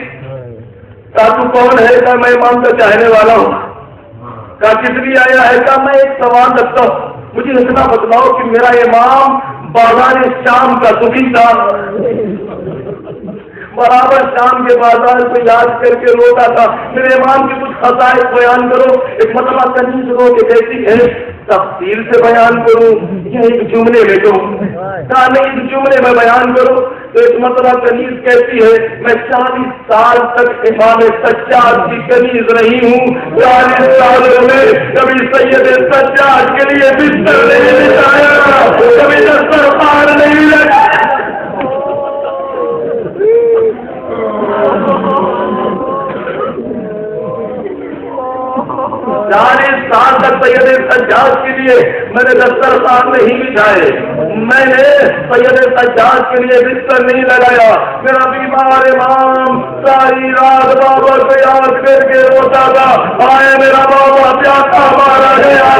کہا تو کون ہے؟ کہا میں امام کا چاہنے والا ہوں۔ کہا کس لیے آیا ہے؟ کہا میں ایک سوال رکھتا ہوں، مجھے اتنا بتلاؤ کہ میرا امام بازار شام کا سکھی تھا، برابر شام کے بازار کو یاد کر کے روتا تھا، میرے امام کی کچھ خصائص بیان کرو، ایک مطلب تمیز ہو کہ کیسی ہے، تفصیل سے بیان کروں یا ایک جملے میں کروں؟ کہا نہیں، اس جملے میں بیان کرو تو ایک مطلب کنیز کیسی ہے؟ میں 40 سال تک امام سجاد کی کنیز رہی ہوں، 40 سالوں میں کبھی سید سجاد کے لیے بستر نہیں بچھایا، کبھی دسترخوان نہیں لگا۔ 40 سال تک سید سجاد کے لیے میں نے دسترخوان نہیں بچھائے، میں نے سید سجاد کے لیے بستر نہیں لگایا۔ میرا بیمار امام ساری رات بابا کو یاد کر کے روتا تھا، آئے میرا بابا پیاسا مارا گیا،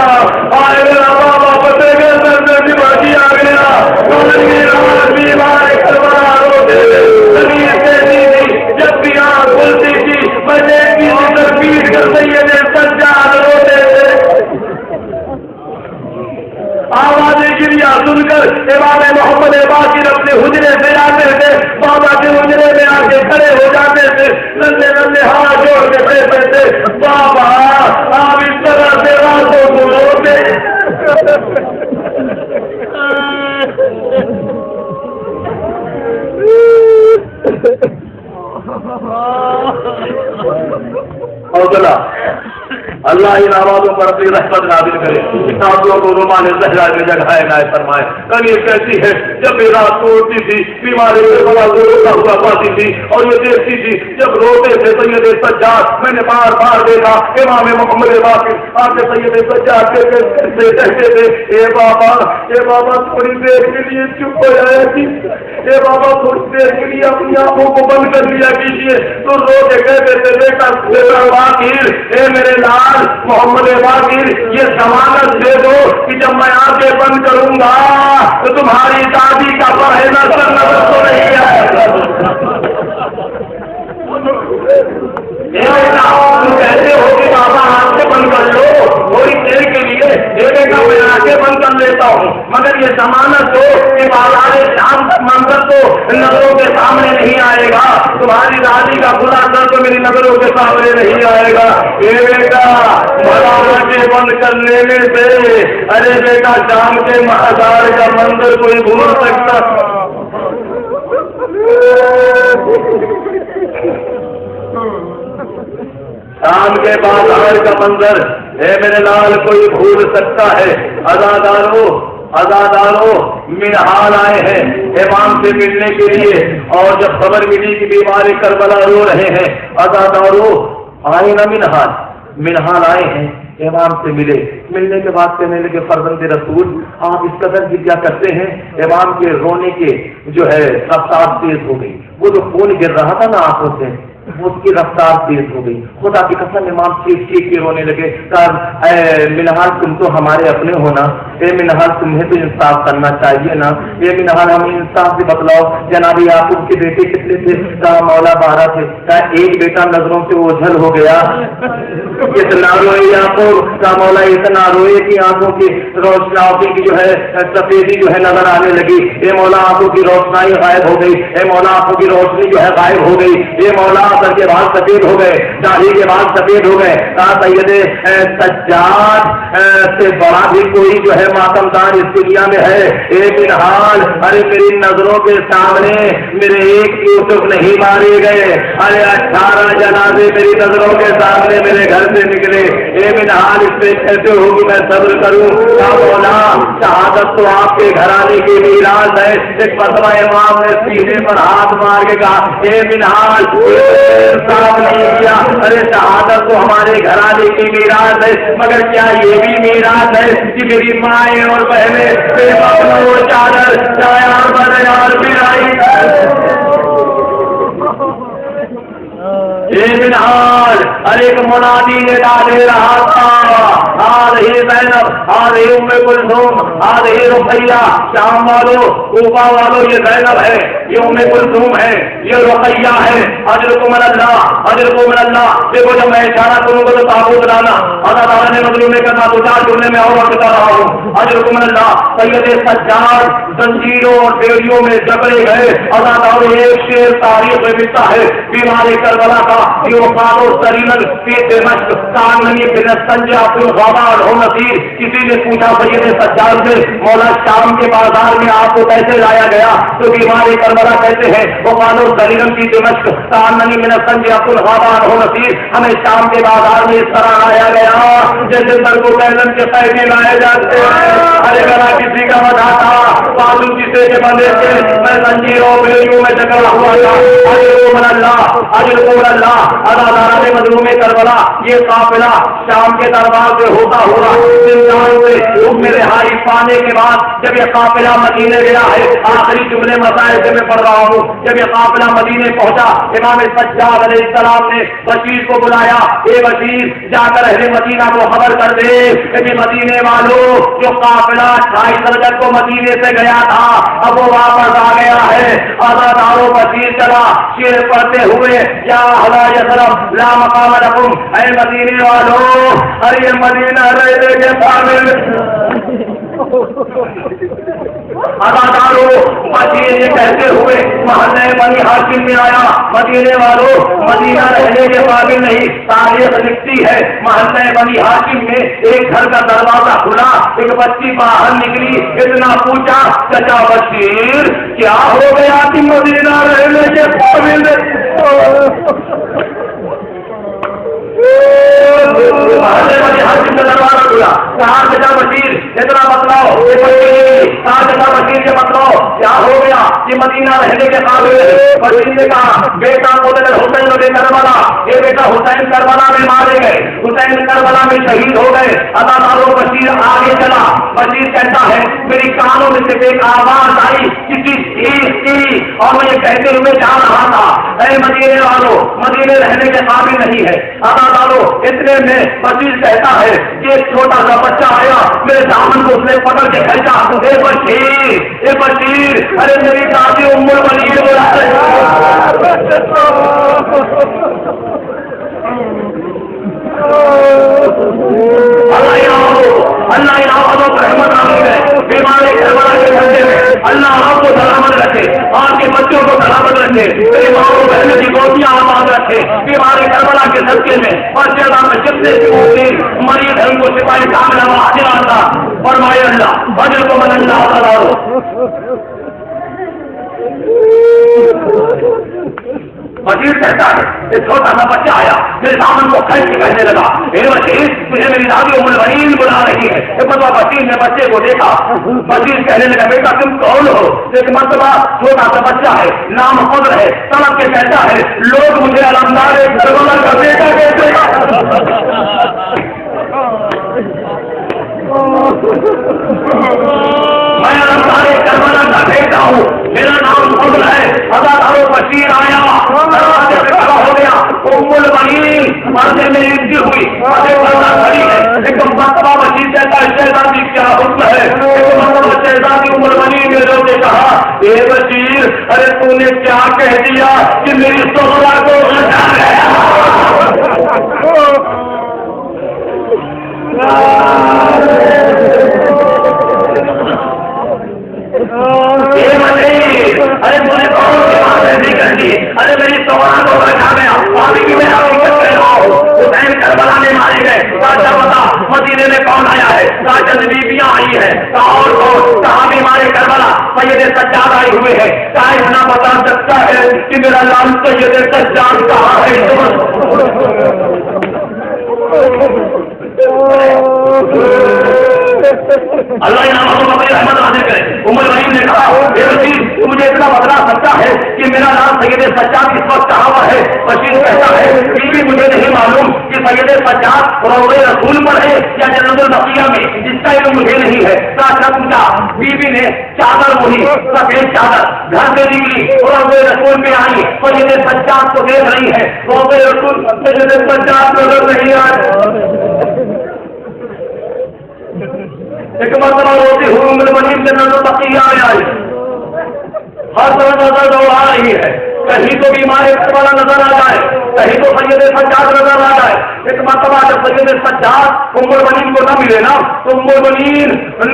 آئے میرا بابا پتے کے سر میں بڑھ دیا گیا، بیمار کربلا روتے جب بھی آنکھ کھلتی تھی میں دیکھتی تھی تربیت کر سید سجاد روتے تھے۔ آوازیں گریا سن کر امام محمد باقر اپنے حجرے سے آتے تھے، بابا کے حجرے میں آ کے کھڑے ہو جاتے تھے، ننھے ننھے ہاتھ جوڑ کے کہتے تھے بابا آپ اس طرح سے راتوں کو روتے۔ حوصلہ اللہ ان آوازوں پر اپنی رحمت نازل کرے، کتابوں کو رومان زہرا میں جگائے گائے فرمائے۔ کنیز کہتی ہے جب یہ رات توڑتی تھی بیماری میں بڑا روتا ہوا پاتی تھی، اور یہ دیکھتی تھی جب روتے تھے سید سجاد، میں نے بار بار دیکھا امام محمد باقر آ کے سید سجاد سے کہتے تھے اے بابا تھوڑی دیر کے لیے چپ ہو جایا کیجیے، اے بابا تھوڑی دیر کے لیے اپنی آنکھوں کو بند کر لیا کیجیے۔ تو رو کے کہتے تھے بیٹا باقر، اے میرے لال محمد باقر، یہ ضمانت دے دو کہ جب میں آنکھیں بند کروں گا تو تمہاری دادی کا پرہیزہ سر نظر تو نہیں آئے گا۔ تم کہتے ہو کہ بابا آنکھیں بند کر لو تھوڑی دیر کے لیے، یہ بیٹا میں آنکھیں بند کر لیتا ہوں، مگر یہ ضمانت دو کہ بازار شام کا منظر تو نظروں کے سامنے نہیں آئے گا، تمہاری دادی کا بلا سر تو میری نظروں کے سامنے نہیں آئے گا۔ یہ بیٹا بڑا آنکھیں بند کر لینے سے ارے بیٹا شام کے بازار کا منظر کوئی بھول سکتا؟ شام کے بازار کا منظر ہے میرے لال کوئی بھول سکتا ہے؟ عزاداروں منہال آئے ہیں امام سے ملنے کے لیے، اور جب خبر ملی کہ بیماری کربلا رو رہے ہیں، عزاداروں آئے نا منہال آئے ہیں امام سے ملنے کے بعد کہنے لگے فرزند رسول آپ اس قدر کیا کرتے ہیں؟ امام کے رونے کے جو ہے رفتار تیز ہو گئی، وہ جو خون گر رہا تھا نا آنکھوں سے اس کی رفتار تیز ہو گئی، خدا کی قسم امام چیخ کے رونے لگے۔ اے منہال تم تو ہمارے اپنے ہونا، اے منہال تمہیں تو انصاف کرنا چاہیے نا، اے منہال ہمیں انصاف سے بتلاؤ جناب یعقوب کے بیٹے کتنے تھے؟ کہا مولا 12 تھے۔ کہا ایک بیٹا نظروں سے اوجھل ہو گیا، اتنا روئے یعقوب، کہا مولا اتنا روئے کہ آنکھوں کی روشنائی کی جو ہے سفیدی جو ہے نظر آنے لگی، اے مولا آنکھوں کی روشنائی غائب ہو گئی، اے مولا آنکھوں کی روشنی جو ہے غائب ہو گئی، اے مولا سر کے بال سفید ہو گئے، داڑھی کے بال سفید ہو گئے۔ کہا سید سجاد سے بڑا بھی کوئی جو ہے ماتم دار اس دنیا میں ہے؟ اے منہال ارے میری نظروں کے سامنے میرے ایک یوسف نہیں مارے گئے، ارے 18 جنازے میری نظروں کے سامنے میرے گھر سے نکلے، اے منہال اس پہ کیسے ہوگی میں صبر کروں؟ کہا مولا شہادت تو آپ کے گھرانے کی میراث ہے۔ ایک مرتبہ امام نے سینے پر ہاتھ مار کے کہا اے منہال انصاف نہیں کیا، ارے شہادت تو ہمارے گھرانے کی میراث ہے، مگر کیا یہ بھی میراث ہے کہ میری ماں مائیں اور بہنیں بے مخلوق چادر چایا بدیار پھرائی لیکن آج ہر ایک منادی ندا دے رہا تھا آج ہی زینب آج ہی ام کلثوم آج ہی رقیہ شام والوں کوفہ والوں یہ زینب ہے یہ ام کلثوم ہے یہ رقیہ ہے اجرکم من اللہ اجرکم من اللہ دیکھو جب میں اشارہ کروں گا تو تابوت لانا اللہ تعالیٰ نے مظلوم میں کرنا دو چار جملے میں اور بتا رہا ہوں اجرکم من اللہ سید سجاد زنجیروں اور بیڑیوں میں جکڑے گئے اللہ تعالیٰ ایک شعر تاریخ میں ملتا ہے بیمار کربلا کا کسی نے پوچھا سید سجاد سے مولا شام کے بازار میں آپ کو کیسے لایا گیا تو بیمار کربلا کہتے ہیں وہ قانو سریرن کی دمشق کاننی من السنج عبد الغابان ہو نصیر ہمیں شام کے بازار میں اس طرح لایا گیا جیسے سر کو بیلن کے قیدی لائے جاتے ہیں ارے گلا کسی کا وجہ تھا بازو کسی کے بندے سے میں زنجیروں بیڑیوں میں جکڑا ہوا تھا اجرکم اللہ اجرکم اللہ اللہ تعالیٰ نے مظلوم کربلا یہ قافلہ شام کے دربار سے ہوتا ہوا زندان سے حکم رہائی پانے کے بعد جب یہ قافلہ مدینے گیا ہے آخری جملے مسائل سے میں پڑھ رہا ہوں جب یہ قافلہ مدینے پہنچا امام سجاد علیہ السلام نے بشیر کو بلایا اے بشیر جا کر اہل مدینہ کو خبر کر دے کہ مدینے والوں جو قافلہ 28 رجب کو مدینے سے گیا تھا اب وہ واپس آ گیا ہے آزادارو بشیر چلا شیر پڑھتے ہوئے یا لا مقام لکم اے مدینے والو ارے مدینہ رہنے کے قابل اداکاروں بشیر یہ کہتے ہوئے محلے بنی ہاشم میں آیا مدینے والوں مدینہ رہنے کے قابل نہیں تاریخ لکھتی ہے محلے بنی ہاشم میں ایک گھر کا دروازہ کھلا ایک بچی باہر نکلی اتنا پوچھا چچا بشیر کیا ہو گیا کہ مدینہ رہنے کے قابل دروازہ کھلا کہا چچا بشیر اتنا بتلاؤ کہا چچا بشیر یہ بتلاؤ کیا ہو گیا یہ مدینہ رہنے کے قابل بشیر نے کہا بیٹا حسین کربلا یہ بیٹا حسین کربلا میں مارے گئے حسین کربلا میں شہید ہو گئے اداکاروں بشیر آگے چلا بشیر کہتا ہے میری کانوں میں سے ایک آواز آئی کسی چیز کی اور میں یہ کہتے ہوئے جا رہا تھا اے مدینے والوں مدینے رہنے کے قابل نہیں ہے اداکاروں اتنے میں بشیر کہتا ہے کہ ایک چھوٹا سا بچہ آیا میرے دامن کو اس نے پکڑ کے کھینچا اے بشیر ارے میری دادی ام الولید بلا اللہ رحمت ہے بیمار کربلا کے دھندے میں اللہ آپ کو سلامت رکھے آپ کے بچوں کو سلامت رکھے میری ماں کو بہنوں کی گوٹیاں آباد رکھے بیمار کربلا کے صدقے میں اور جگہ میں جتنے مریض ہیں ان کو سپاہی کامل حاضر آتا فرمائے اللہ اجر کو من اللہ تعالیٰ بشیر کہتا ہے ایک چھوٹا سا بچہ آیا میرے دامن کو کھینچ کے کہنے لگا اے بشیر تجھے میری دادی ام الولید بلا رہی ہے ایک مرتبہ بشیر نے بچے کو دیکھا بشیر کہنے لگا بیٹا تم کون ہو ایک مرتبہ چھوٹا سا بچہ ہے نام خود ہے سمجھ کے کہتا ہے لوگ مجھے علمدار کربلا کا بیٹا کہتے ہیں میں علمدار کربلا کا بیٹا ہوں میرا نام فضل ہے اداکاروں بشیر آیا دروازے پہ کھڑا ہو گیا ام الولید پردے میں لپٹی ہوئی پردے پردہ کھڑی ہے ایک مرتبہ بشیر کہتا ہے شہزادی کیا حکم ہے ایک مرتبہ شہزادی ام الولید نے رو کے کہا اے بشیر ارے تو نے کیا کہہ دیا کہ میری سہرا کو ہٹا گیا ارے مجھے کون سی بات نہیں کرنی ارے میری سوال کو بچا گیا پانی کی میں حقیقت کہہ رہا ہوں حسین کربلا میں مارے گئے راجا بتا مدینے میں کون آیا ہے راجا بیبیاں آئی ہے اور کہاں بھی مارے کربلا سید سجاد آئے ہوئے ہیں کیا اتنا بتا سکتا ہے کہ میرا نام سید سجاد کہاں ہے اللہ رحمت حاصل کرے عمر وحیم نے کہا مجھے اتنا بتلا سکتا ہے کہ میرا نام سید سجاد اس وقت کہاں ہوا ہے بشیر کہتا ہے بیوی مجھے نہیں معلوم کہ سید سجاد روضہ رسول پر ہے یا جنت البقیہ میں، جس کا علم مجھے نہیں ہے۔ ساتھ پوچھا، بیوی نے چادر وہی سفید چادر گھر سے نکلی اور روضہ رسول میں آئی، سید سجاد کو دیکھ رہی ہے، روضہ رسول سید سجاد نظر نہیں آئے۔ ایک مرتبہ روتی ہوئی ام المؤمنین جنت البقیہ میں آئی، ہر طرف نظر دوڑا رہی ہے، کہیں تو بیمار والا نظر آ جائے، کہیں تو سید سجاد نظر آ جائے۔ ایک مرتبہ جب سید سجاد ام المؤمنین کو نہ ملے نا تو ام المؤمنین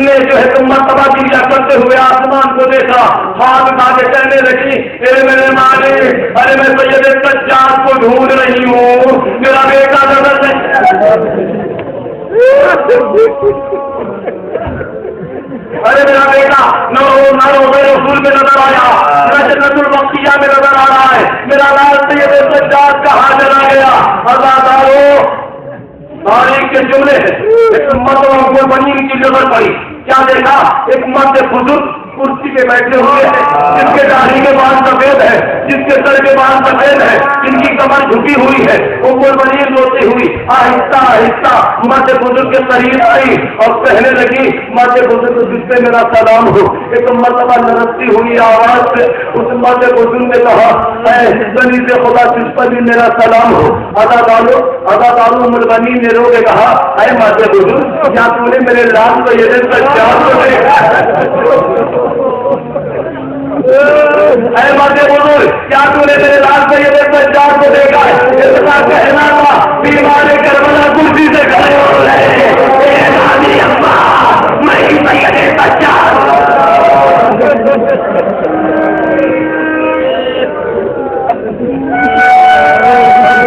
نے جو ہے مرتبہ دیا کرتے ہوئے آسمان کو دیکھا، ہاتھ اٹھا کے کہنے لگی، اے میرے مالک، ارے میں سید سجاد کو ڈھونڈ رہی ہوں، میرا بیٹا نظر نہیں، ارے میرا بیٹا نہ روضہ رسول میں نظر آیا، نہ جنت البقیہ میں نظر آ رہا ہے، میرا لال سید سجاد کہاں چلا گیا؟ اداکاروں تاریخ کے جملے ایک مرتبہ بنی کی نظر پڑی، کیا دیکھا؟ ایک مرد بزرگ کرسی پہ بیٹھے ہوئے ہیں، جس کے داڑھی کے بال سفید ہے، جس کے سر کے بال سفید ہے، جن کی کمر جھکی ہوئی ہے، ام المؤمنین روتی ہوئی آہستہ آہستہ مرد بزرگ کے قریب آئی اور کہنے لگی، مرد بزرگ جس پہ میرا سلام ہو۔ ایک مرتبہ لرزتی ہوئی آواز سے اس مرد بزرگ نے کہا، اے بنی سے خدا جس پر بھی میرا سلام ہو۔ اداکاروں ام المؤمنین نے رو کے کہا، اے مرد بزرگ، کیا تم نے میرے لال کو یہ سجاد کو دیکھا؟ اے مرد بزرگ، کیا تم نے میرے لال سید سجاد کو دیکھا ہے؟ اس کا کہنا تھا، بیمار کربلا کرسی سے کھڑے ہو رہے، اے نانی اماں، میں ہی سید سجاد۔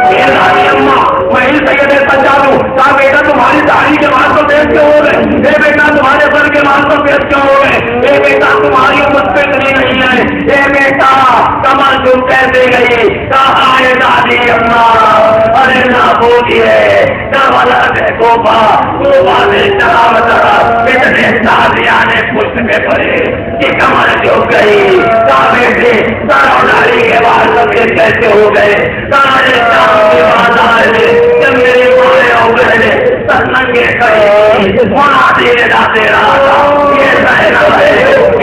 اے نانی اماں، میں ہی سید سجاد ہوں۔ کہا بیٹا تمہاری داڑھی کے بال تو دیکھ کے ہو گئے، اے بیٹا تمہارے سر کے بال تو دیکھ کے ہو گئے، اے بیٹا تمہاری امت پہ نہیں ہے، اے بیٹا کمر جھک کیسے گئی؟ کہا اے دادی اماں، ارے نہ بولیے، کربلا سے کوفہ سے شراب طرف اتنے تازیانے پشت میں پڑے کہ کمر جھک گئی۔ کہا بیٹے سر اور داڑھی کے بال سفید کیسے ہو گئے؟ کہا شام کے بازار میں جب میری مائیں اور بہنیں سنگے کہیں وہاں دھیرے جاتے رہا تھا، یہ زینب ہے،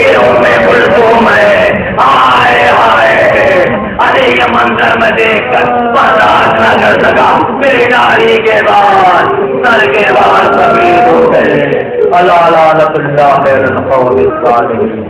یہ ام کلثوم ہے، ہائے ہائے، ارے یہ منظر میں دیکھ کر برداشت نہ کر سکا، میری داڑھی کے بعد سر کے بعد سفید ہو گئے۔ اللہ لعنت اللہ القوم الظالمین۔